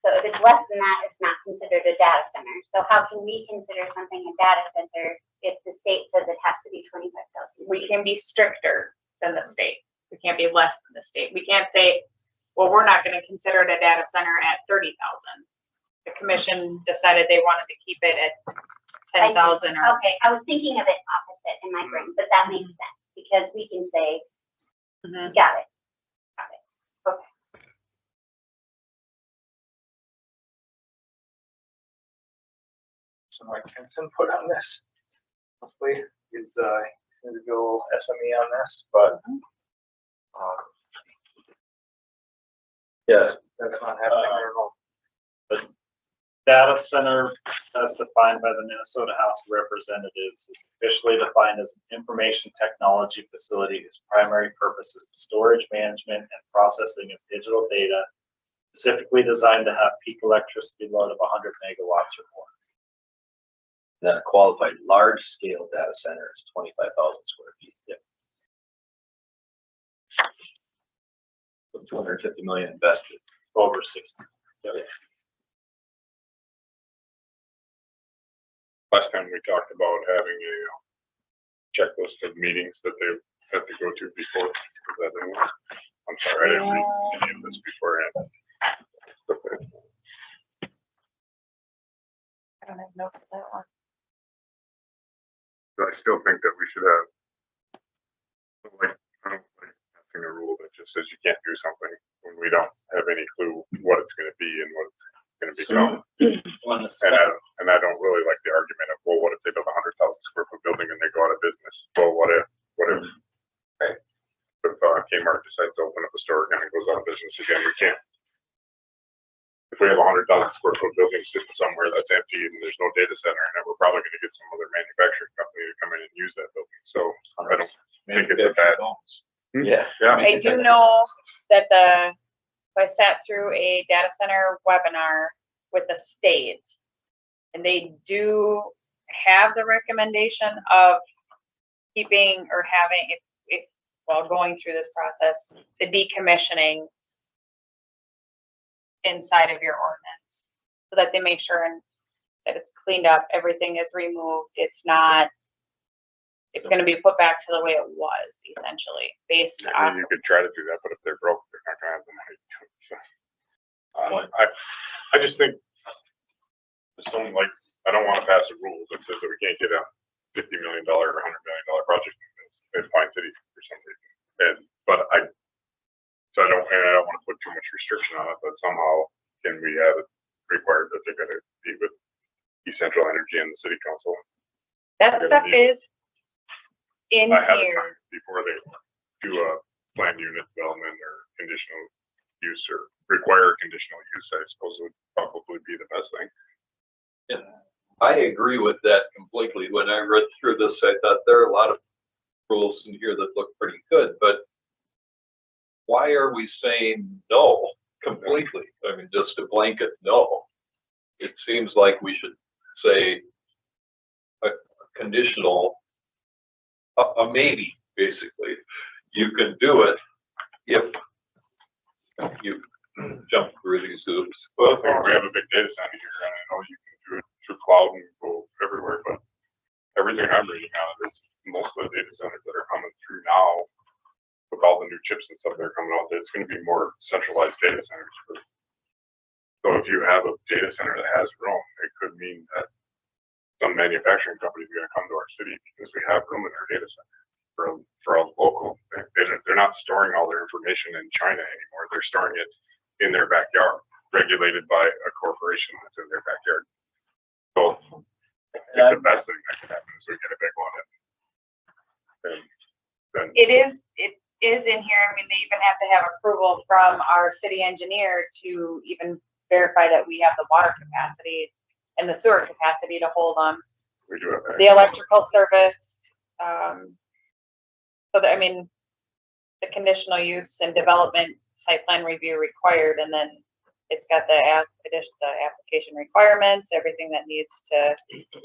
So if it's less than that, it's not considered a data center. So how can we consider something a data center if the state says it has to be 25,000? We can be stricter than the state. We can't be less than the state. We can't say, well, we're not going to consider it a data center at 30,000. The commission decided they wanted to keep it at 10,000 or. Okay, I was thinking of it opposite in my brain, but that makes sense because we can say, Mhm. got it. Got it. Okay. some like Ken's input on this. Mostly is, to go SME on this, but Yes. that's not happening. I don't know. Data center, as defined by the Minnesota House of Representatives, is officially defined as an information technology facility whose primary purpose is the storage, management, and processing of digital data, specifically designed to have peak electricity load of 100 megawatts or more. Then a qualified large-scale data center is 25,000 square feet. Yep. With 250 million invested. Over 60. Last time we talked about having a checklist of meetings that they had to go to before. I'm sorry, I didn't read any of this beforehand. I don't have notes for that one. But I still think that we should have, like, I don't like having a rule that just says you can't do something when we don't have any clue what it's gonna be and what it's gonna become. And I don't really like the argument of, well, what if they build 100,000 square foot building and they go out of business? Well, what if, Right. if Kmart decides to open up a store again and goes out of business again, we can't. If we have 100,000 square foot building sitting somewhere that's empty and there's no data center in it, we're probably gonna get some other manufacturing company to come in and use that building. So I don't think it's a bad. Yeah. I do know that I sat through a data center webinar with the state, and they do have the recommendation of keeping or having, if while going through this process, the decommissioning inside of your ordinance, so that they make sure that it's cleaned up, everything is removed, it's gonna be put back to the way it was, essentially, based I on. mean, you could try to do that, but if they're broke, they're not gonna have the money to do it. So, I just think there's something like, I don't wanna pass a rule that says that we can't get a $50 million or $100 million project in Pine City for some reason. But I don't wanna put too much restriction on it, but somehow can we have it required that they're gonna be with East Central Energy and the city council That stuff is in ahead of here. time before they do a planned unit development or conditional use or require conditional use, I suppose would probably be the best thing. I agree with that completely. When I read through this, I thought there are a lot of rules in here that look pretty good, but why are we saying no completely? I mean, just a blanket no. It seems like we should say a conditional, a maybe, basically. You can do it if you jump through these hoops. Well, I think we have a big data center here, and I know you can do it through cloud and go everywhere, but everything I'm reading out of is most of the data centers that are coming through now, with all the new chips and stuff that are coming out, it's gonna be more centralized data centers. So if you have a data center that has room, it could mean that some manufacturing company is gonna come to our city because we have room in our data center for a local. They're not storing all their information in China anymore. They're storing it in their backyard, regulated by a corporation that's in their backyard. So I think the best thing that can happen is we get a big one. And then It is in here. I mean, they even have to have approval from our city engineer to even verify that we have the water capacity and the sewer capacity to hold them. we do have that. The electrical service, so that, I mean, the conditional use and development site plan review required, and then it's got the application requirements, everything that needs to,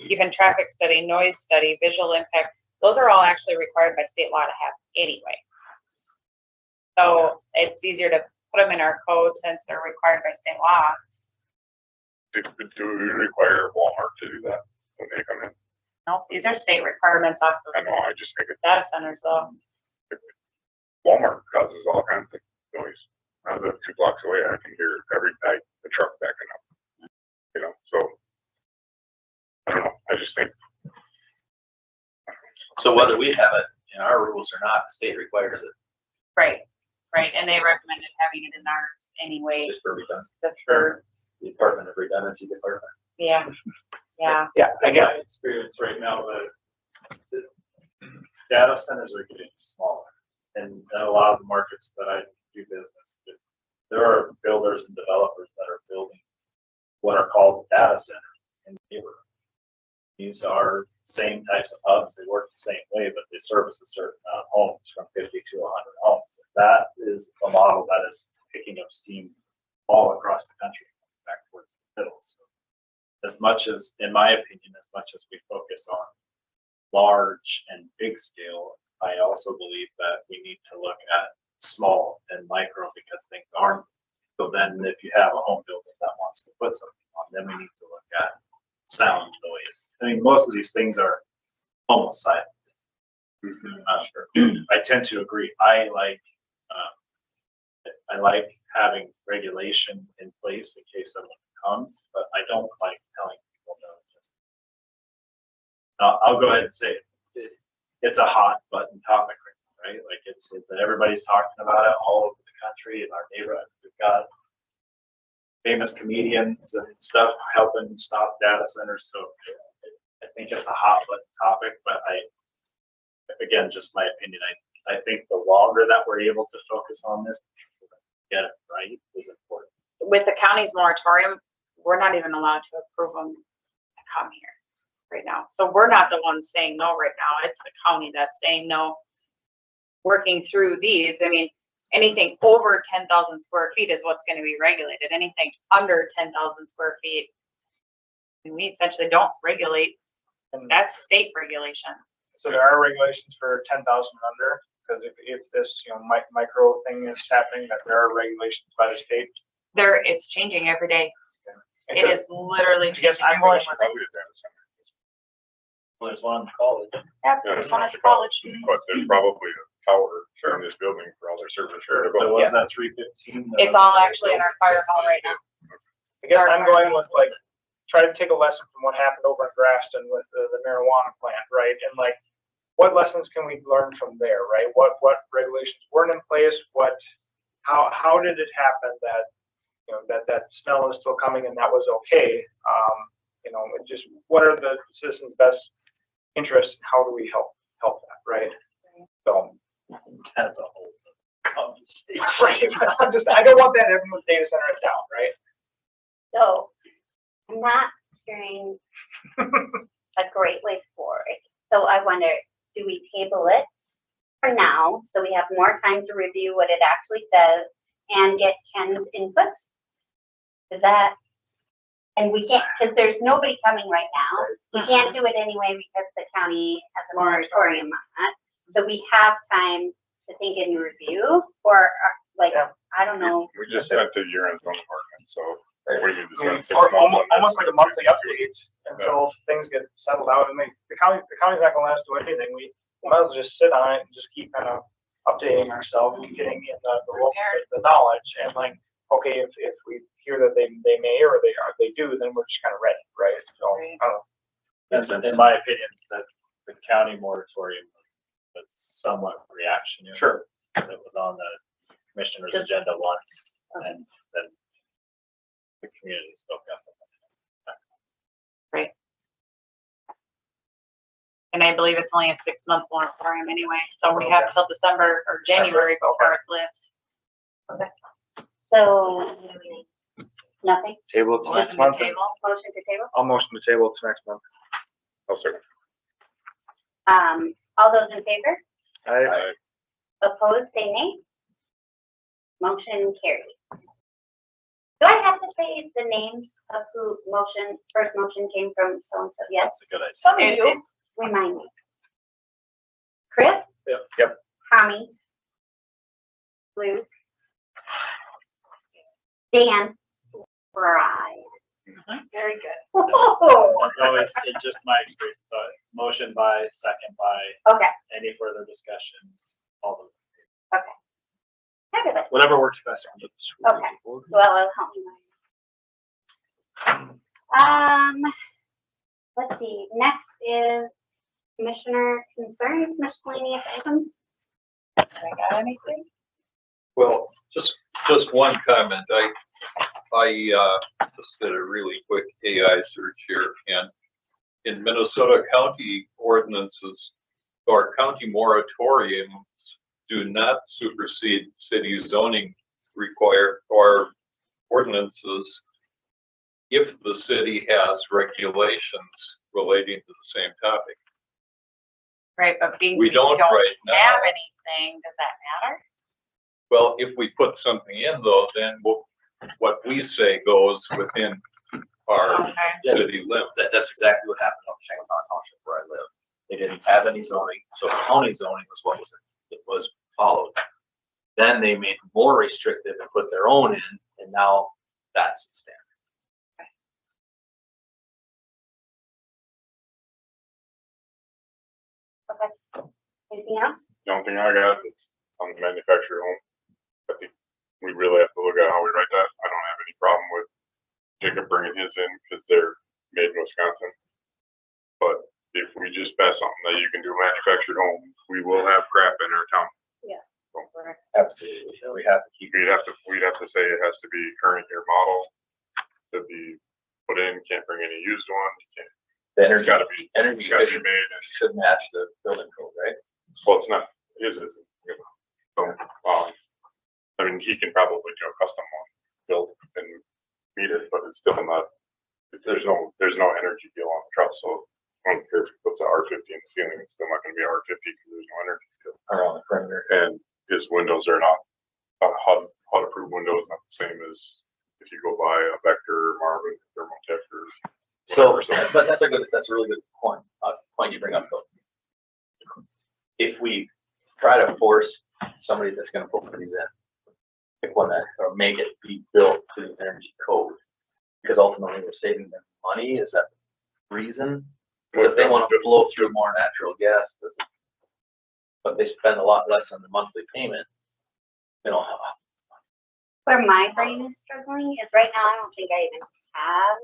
even traffic study, noise study, visual impact, those are all actually required by state law to have anyway. So it's easier to put them in our code since they're required by state law. Do we require Walmart to do that when they come in? No, these are state requirements off I of know, I just think data centers though. Walmart causes all kinds of noise. I live 2 blocks away, I can hear every night the truck backing up. You know, so I don't know, I just think. So whether we have it in our rules or not, the state requires it Right, and they recommended having it in ours anyway, just for redundancy. just for, The Department of Redundancy Department. yeah. Yeah, I guess. My experience right now, data centers are getting smaller, and a lot of the markets that I do business, there are builders and developers that are building what are called data centers in the neighborhood. These are same types of hubs. They work the same way, but they service a certain amount of homes, from 50 to 100 homes. That is a model that is picking up steam all across the country, back towards the middle. So as much as, in my opinion, as much as we focus on large and big scale, I also believe that we need to look at small and micro, because things aren't. So then if you have a home builder that wants to put something on, then we need to look at sound, noise. I mean, most of these things are almost silent. Sure. I tend to agree. I like having regulation in place in case someone comes, but I don't like telling people no. Just I'll go ahead and say it's a hot button topic, right? Like it's everybody's talking about it all over the country. In our neighborhood, we've got famous comedians and stuff helping stop data centers. So I think it's a hot button topic, but again, just my opinion, I think the longer that we're able to focus on this, get it right, is important. With the county's moratorium, we're not even allowed to approve them to come here right now. So we're not the ones saying no right now. It's the county that's saying no. Working through these, I mean, anything over 10,000 square feet is what's going to be regulated. Anything under 10,000 square feet, and we essentially don't regulate. And That's state regulation. so there are regulations for 10,000 under, because if this, micro thing is happening, that there are regulations by the state. It's changing every day. It is literally I guess changing I'm every going day. Probably a data center. Well, there's one in college. Yeah, Yeah, there's one at the there's college. But there's probably a tower in this building for all their service. There was that 315. It's all actually in our fire hall right now. I guess I'm going with try to take a lesson from what happened over in Grafton with the marijuana plant, right? And what lessons can we learn from there, right? What regulations weren't in place? How did it happen that that smell is still coming and that was okay? Just what are the citizens' best interests? And how do we help that, right? So That's a whole conversation. right, I don't want that in everyone's data center in town, right? So I'm not hearing a great way forward. So I wonder, do we table it for now so we have more time to review what it actually says and get Ken's inputs? Is that, and we can't, because there's nobody coming right now. We can't do it anyway because the county has a moratorium on that. So we have time to think and review, or I don't know. We just spent a year in zone apartment, so we need to spend 6 Or months on almost this. like a monthly update until things get settled out. And the county's not gonna let us do anything. We might as well just sit on it and just keep kind of updating ourselves and getting in the knowledge. And okay, if we hear that they may or they do, then we're just kind of ready, right? So I don't know. And in my opinion, that the county moratorium was somewhat reactionary. Sure. Because it was on the commissioner's agenda once, and then the community spoke up. And I believe it's only a 6-month moratorium anyway, so we have till December or January before it lifts. So nothing. Table to Motion to table. Motion to table. I'll motion to table to next month. Oh, sorry. All those in favor? Aye. Opposed, say nay. Motion carried. Do I have to say the names of who first motion came from so-and-so? Yes, That's a good idea. Some do. It's remind me. Chris, Yep. Tommy, Luke, Dan, Brian. Very good. Whoa. That's always, it's just my experience. So motion by, second by, Okay, any further discussion, all the, fabulous. Whatever works best. Okay. Well, it'll help me. Let's see, next is commissioner concerns, miscellaneous items. I got anything? Well, just one comment. I just did a really quick AI search here, and in Minnesota county ordinances, our county moratoriums do not supersede city zoning require or ordinances if the city has regulations relating to the same topic. Right, but being We don't right now. have anything, does that matter? Well, if we put something in though, then what we say goes within our Okay. city limits. That's exactly what happened on Shanghai Township where I live. They didn't have any zoning, so county zoning was what was followed. Then they made more restrictive and put their own in, and now that's the standard. Anything else? The only thing I got is on the manufactured home. I think we really have to look at how we write that. I don't have any problem with Jacob bringing his in because they're made in Wisconsin. But if we just pass something that you can do manufactured home, we will have crap in our town. Absolutely. We have to keep. We'd have to say it has to be current year model to be put in, can't bring any used one, you can't, The it's energy, gotta be, energy it's gotta be efficient made and, should match the building code, right? well, it's not, his isn't, you know. So, I mean, he can probably do a custom one, build and meet it, but it's still not, there's no energy deal on the truck, so I don't care if he puts a R50 in the ceiling, it's still not gonna be R50 because there's no energy deal. Around the perimeter. And his windows are not, HUD approved windows, not the same as if you go buy a Vector, Marvin, Thermotech or So, whatever. but that's a really good point, point you bring up though. If we try to force somebody that's gonna put these in, pick one that, or make it be built to the energy code, because ultimately we're saving them money, is that the reason? Because if they wanna blow through more natural gas, but they spend a lot less on the monthly payment, you know, Where my brain is struggling is right now, I don't think I even have,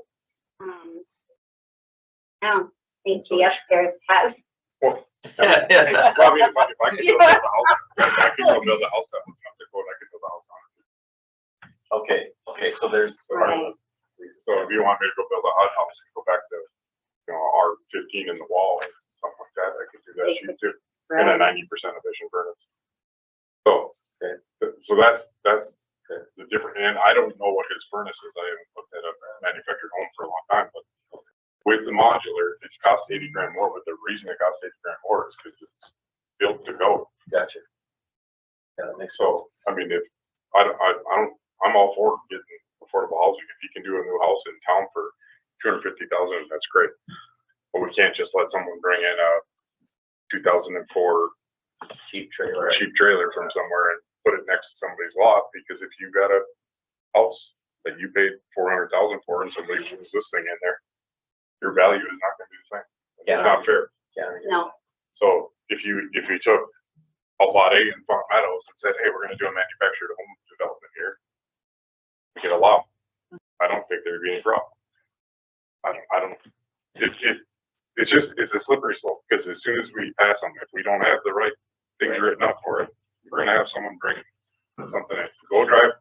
I don't think the upstairs has. It's probably if I could go build a house, I could go build a house that was not the code, I could build a house on it. okay, so there's. Right. So if you want me to go build a hot house and go back to, you know, R15 in the wall or something like that, I could do that too. And a 90% efficient furnace. So, so that's the different, and I don't know what his furnace is. I haven't looked at a manufactured home for a long time, but with the modular, it costs 80 grand more, but the reason it costs 80 grand more is because it's built to go. Gotcha. Yeah, that makes sense. So, I mean, if, I'm all for getting affordable housing. If you can do a new house in town for 250,000, that's great. But we can't just let someone bring in a 2004 Cheap trailer. from somewhere and put it next to somebody's lot, because if you got a house that you paid 400,000 for and somebody moves this thing in there, your value is not gonna be the same. It's not fair. Yeah. No, So if you took a lot A in Farm Meadows and said, hey, we're gonna do a manufactured home development here, we could allow. I don't think there'd be any problem. It's a slippery slope, because as soon as we pass them, if we don't have the right things written up for it, we're gonna have someone bring something in. Go drive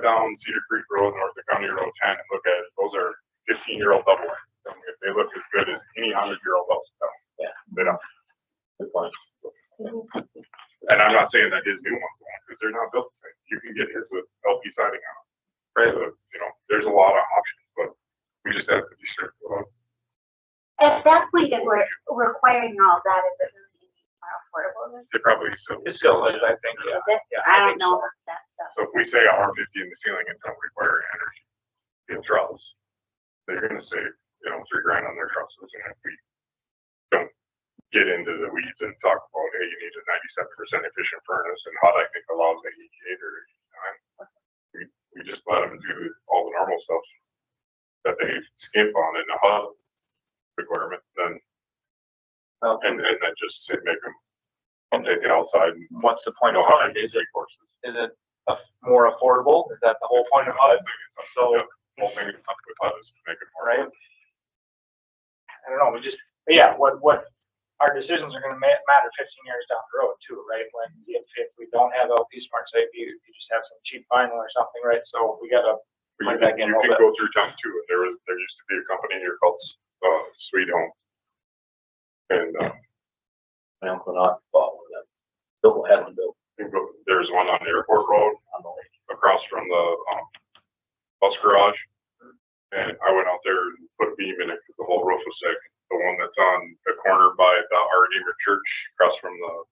down Cedar Creek Road, North of County Road 10 and look at it. Those are 15-year-old double wides. If they look as good as any 100-year-old house in town. Yeah. They don't. Good point. And I'm not saying that his new ones won't, because they're not built the same. You can get his with LP siding on it. Right. So, you know, there's a lot of options, but we just have to be strict about it. at that point, if we're requiring all of that, is it really more affordable? It probably still. It still is, I think, Is yeah. it? Yeah, I don't think know so. about that stuff. So if we say R50 in the ceiling and don't require energy, in trusses, they're gonna save, you know, $3 grand on their trusses, and if we don't get into the weeds and talk about, hey, you need a 97% efficient furnace, and HUD, I think, allows 88 or 89. We just let them do all the normal stuff that they skimp on in the HUD requirement, then, and then just say, make them, I'll take it outside and What's the point of know how to HUD? use recourses. Is it more affordable? Is that the whole point of HUD? So, The whole thing with HUD is to make it more. right? I don't know, yeah, what, our decisions are gonna matter 15 years down the road too, right? When, if we don't have LP Smart Safe, you just have some cheap vinyl or something, right? So we gotta You plug back in a can little bit. go through town too, and there used to be a company here called Sweet Home. And My uncle and aunt bought one of them. Built, had one built There's one on Airport Road on the lake. across from the, bus garage. And I went out there and put a beam in it because the whole roof was sick. The one that's on the corner by the Our Redeemer Church, across from the,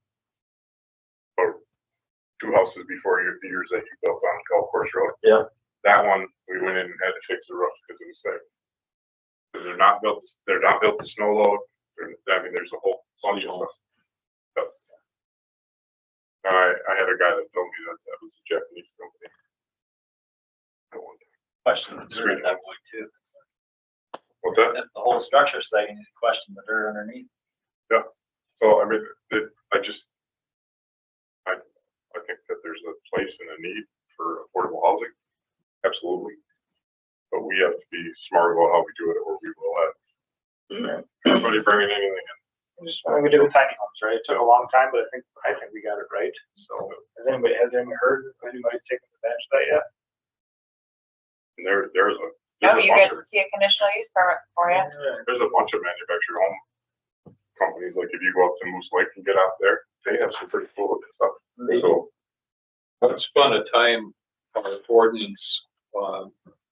two houses before yours that you built on Golf Course Road. Yeah. That one, we went in and had to fix the roof because it was sick. They're not built to snow load. I mean, there's a whole bunch of stuff. Yep. I had a guy that told me that was a Japanese company. I wonder. Question the dirt at that point too. What's that? The whole structure site, you need to question the dirt underneath. So, I mean, I think that there's a place and a need for affordable housing. Absolutely. But we have to be smart about how we do it or we will have everybody bringing anything in. Just we did with tiny homes, right? It took a long time, but I think we got it right. So has anybody heard of anybody taking advantage of that yet? And there's a No, you bunch get of, to see a conditional use permit for you. there's a bunch of manufactured home companies. Like if you go up to Moose Lake and get out there, they have some pretty cool looking stuff. So Once upon a time, our ordinance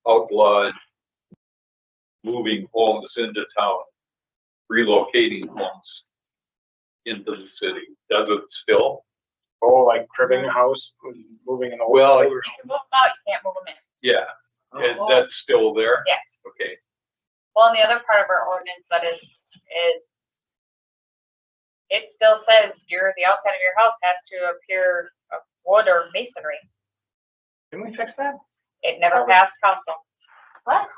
outlawed moving homes into town, relocating homes into the city. Does it still? Oh, like cribbing a house, moving in a Well, You can move them out, you can't move them in. Yeah, and that's still there? Yes. Okay, Well, and the other part of our ordinance that is it still says the outside of your house has to appear of wood or masonry. Didn't we fix that? It never passed council. What?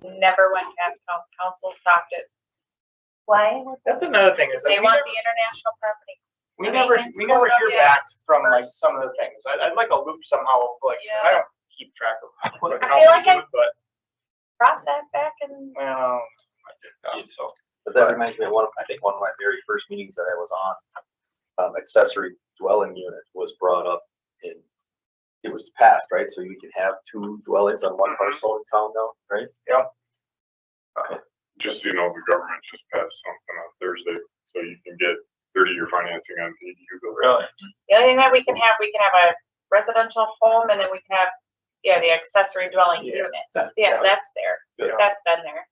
Never went past council, stopped it. Why? That's another thing is that They want the international property. we never hear Yeah. back from like some of the things. I'd like a loop somehow of like, Yeah. I don't keep track of what I council feel like I- do, but, Brought that back and well, I did not, so. But that reminds me of I think one of my very first meetings that I was on, accessory dwelling unit was brought up in, it was passed, right? So you can have 2 dwellings on one parcel in town now, right? just, you know, the government just passed something on Thursday, so you can get 30-year financing on ADU buildings. Really? the only thing that we can have a residential home and then we can have, the accessory dwelling Yeah. unit. That- Yeah, that's there. Yeah. That's been there.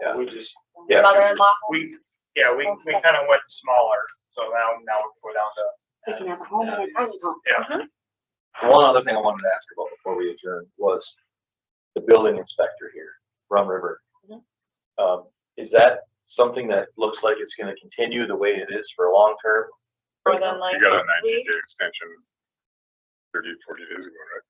Yeah. We just, Yeah. Mother-in-law. we kind of went smaller, so now we go down to. We can have a home and a tiny home. Yeah. One other thing I wanted to ask about before we adjourn was the building inspector here, Rum River. Is that something that looks like it's gonna continue the way it is for a long term? More than like You got a a week. 90-day extension 30, 40 days ago, right?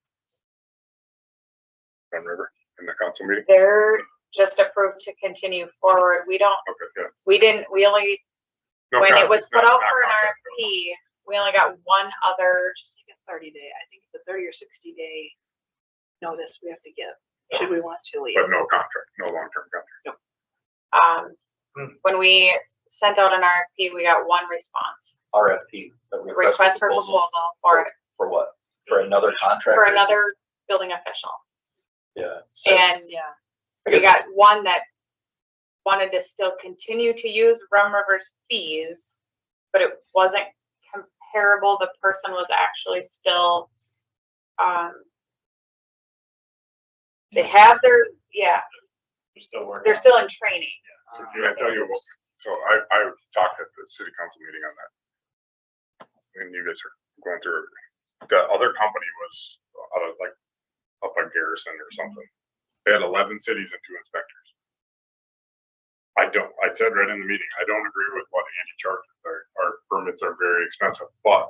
Run River in the council meeting? They're just approved to continue forward. We don't, Okay, good. we only, No, when it not- was put not- out not for an contract, RFP, we only got one other, Just like a 30-day, I think it's a 30 or 60-day notice we have to give, should we want to leave. But no contract, no long-term contract. when we sent out an RFP, we got one response. RFP. a Request for proposal for it, For what? For another contract? for another building official. Yeah. And Yeah, I we guess got one that wanted to still continue to use Rum River's fees, but it wasn't comparable. The person was actually still, they have their, You're still working. they're still in training. So can I tell you, so I talked at the city council meeting on that. And you guys are going through, it. The other company was out of like up at Garrison or something. They had 11 cities and 2 inspectors. I said right in the meeting, I don't agree with what Andy charges. Our permits are very expensive, but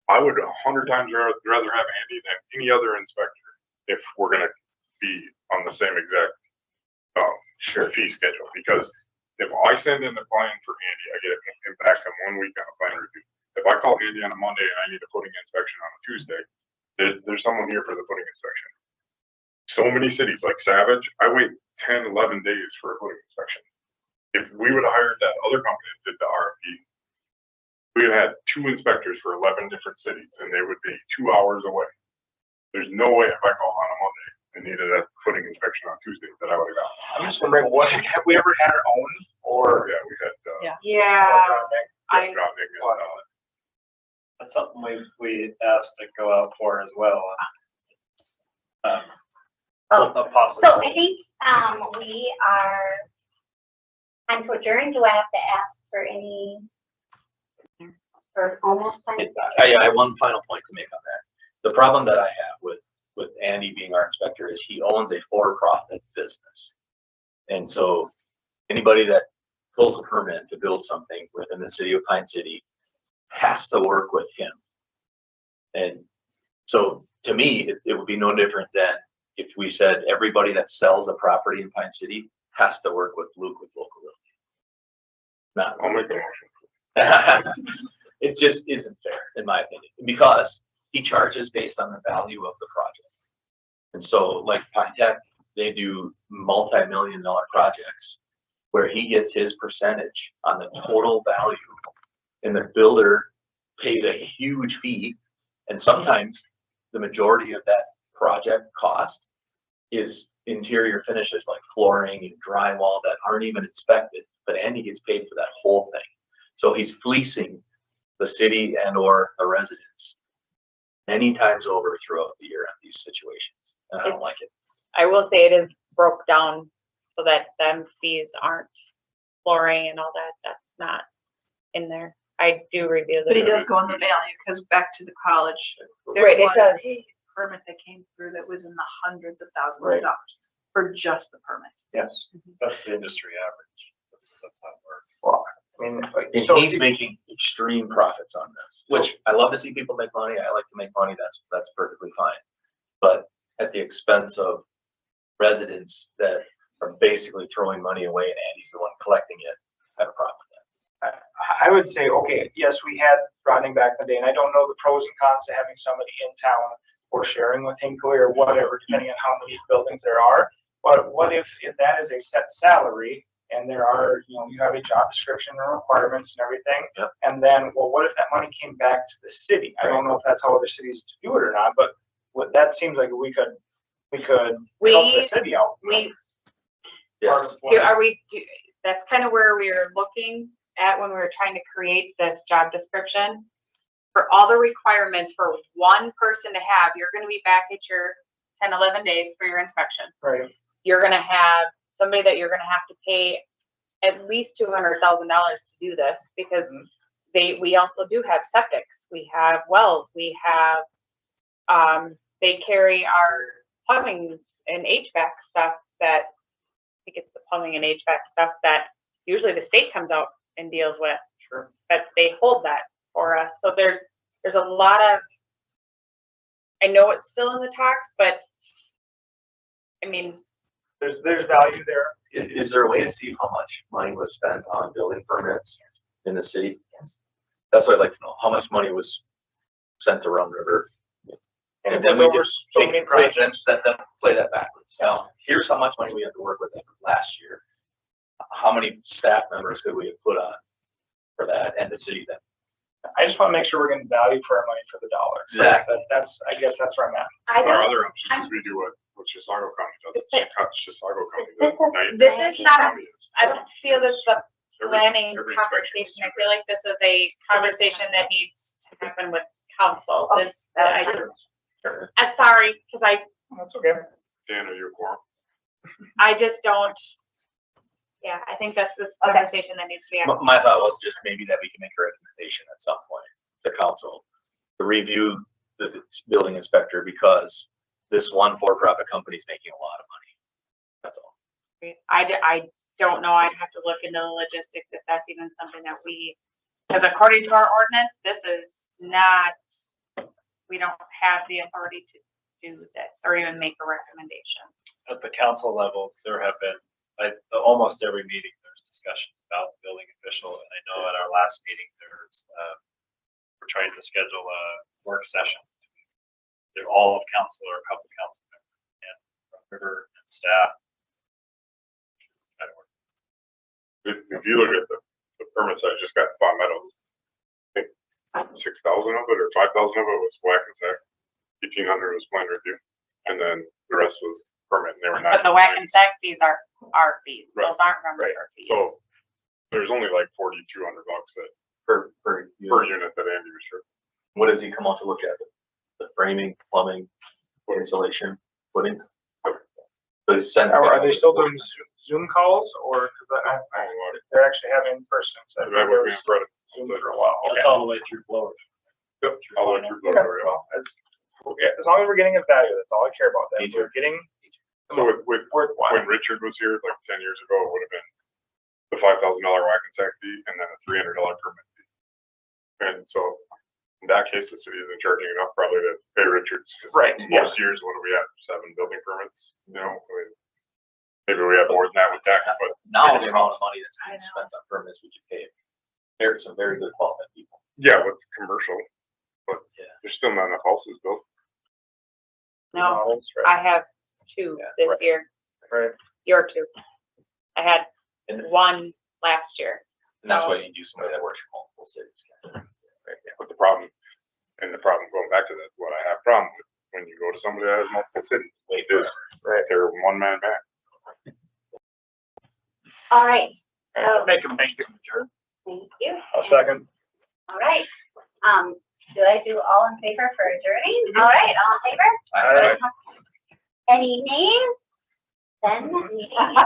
I would 100 times rather have Andy than any other inspector if we're gonna be on the same exact fee schedule, because if I send in the plan for Andy, I get it back in 1 week on a plan review. If I call Andy on a Monday and I need a footing inspection on a Tuesday, there's someone here for the footing inspection. So many cities like Savage, I wait 10, 11 days for a footing inspection. If we would have hired that other company that did the RFP, we would have had 2 inspectors for 11 different cities and they would be 2 hours away. There's no way if I call on a Monday and needed a footing inspection on Tuesday that I would have gotten. I'm just wondering, have we ever had our own or? Yeah, we had, Yeah, and, That's something we asked to go out for as well. Oh, A possible. so I think, we are, time to adjourn. Do I have to ask for any? For almost time? I have one final point to make on that. The problem that I have with Andy being our inspector is he owns a for-profit business. And so anybody that pulls a permit to build something within the city of Pine City has to work with him. And so to me, it would be no different than if we said everybody that sells a property in Pine City has to work with Luke with Local Realty. Not I'll make the motion. it just isn't fair, in my opinion, because he charges based on the value of the project. And so like Pine Tech, they do multi-million-dollar projects where he gets his percentage on the total value, and the builder pays a huge fee. And sometimes the majority of that project cost is interior finishes like flooring and drywall that aren't even inspected, but Andy gets paid for that whole thing. So he's fleecing the city and or the residents many times over throughout the year in these situations. And I don't like it. I will say it is broke down so that them fees aren't flooring and all that. That's not in there. I do review But he the. does go on the value, because back to the college, Right, it was does. a permit that came through that was in the hundreds of thousands Right. of dollars for just the permit. Yes, that's the industry average. That's how it works. Well, I mean, like, And so he's making extreme profits on this, which I love to see people make money. I like to make money. That's perfectly fine. But at the expense of residents that are basically throwing money away and Andy's the one collecting it, I have a problem with that. I would say, okay, yes, we had Rodney back in the day, and I don't know the pros and cons of having somebody in town or sharing with Hinckley or whatever, depending on how many buildings there are. But what if that is a set salary and there are, you have a job description and requirements and everything? Yep. And then, well, what if that money came back to the city? I don't know if that's how other cities do it or not, but that seems like we could help the city out. Yes. That's kind of where we were looking at when we were trying to create this job description. For all the requirements for one person to have, you're gonna be back at your 10, 11 days for your inspection. Right. You're gonna have somebody that you're gonna have to pay at least $200,000 to do this, because we also do have septics, we have wells, we have, they carry our plumbing and HVAC stuff that, I think it's the plumbing and HVAC stuff that usually the state comes out and deals with. Sure. But they hold that for us. So there's a lot of, I know it's still in the talks, but I mean, There's value there. Is there a way to see how much money was spent on building permits in the city? Yes. That's what I'd like to know. How much money was sent to Rum River? And then we over just so many projects. play that backwards. Now, here's how much money we had to work with last year. How many staff members could we have put on for that and the city then? I just want to make sure we're getting value for our money for the dollar. So Exactly. I guess that's where I'm at. I Our don't, other option is we do what Chisago County does. Chisago County This does. is- Night- this is not, County is. I don't feel this is a Every- planning every inspection is conversation. I feel like this is a conversation that needs to happen with council. This, I'm sorry, because That's okay. Dan, are you a quorum? I just don't, yeah, I think that's this Okay. conversation that needs to be happening. My thought was just maybe that we can make a recommendation at some point to council to review the building inspector, because this one for-profit company is making a lot of money. That's all. I don't know. I'd have to look into the logistics if that's even something that because according to our ordinance, this is not, we don't have the authority to do this or even make a recommendation. At the council level, there have been, almost every meeting, there's discussions about the building official. And I know at our last meeting, we're trying to schedule a work session. They're all of council or a couple council members and River and staff. If you look at the permits I just got in Fond Meadows, I think 6,000 of it or 5,000 of it was whack and sack. 1,800 was plan review, and then the rest was permit, and they were not. But the whack and sack fees are our fees. Right. Those aren't Rum River fees. So there's only like $4,200 that For per unit that Andy was sure. What does he come out to look at? The framing, plumbing, insulation, footing? But he's sending. Are they still doing Zoom calls or, they're actually having in person? So That would be incredible. Zoom for a while. That's all the way through Blower. Yep, all the way through Okay, Blower, yeah. well, as long as we're getting a value, that's all I care about. That Me too. we're getting So with, worthwhile. when Richard was here, like 10 years ago, it would have been the $5,000 whack and sack fee and then a $300 permit fee. And so in that case, the city isn't charging enough probably to pay Richards. 'Cause Right, yeah. Most years, what do we have? 7 building permits? You know, I mean, maybe we have more than that with that, but Now the amount of money that's being spent on permits, we could pay. There's some very good qualified people. yeah, with commercial, but Yeah. there's still not enough houses built. No, That's right. I have 2 this Right. year. Right. Your 2. I had And 1 last year. And that's So- why you do somebody that works for multiple cities. But the problem going back to that, what I have a problem with, when you go to somebody that has multiple cities, Wait is they're one-man band. All right, so, Make them make it. thank you. A second. All right, do I do all in favor for adjourning? All right, all in favor? Alright. Any nays? Then meeting is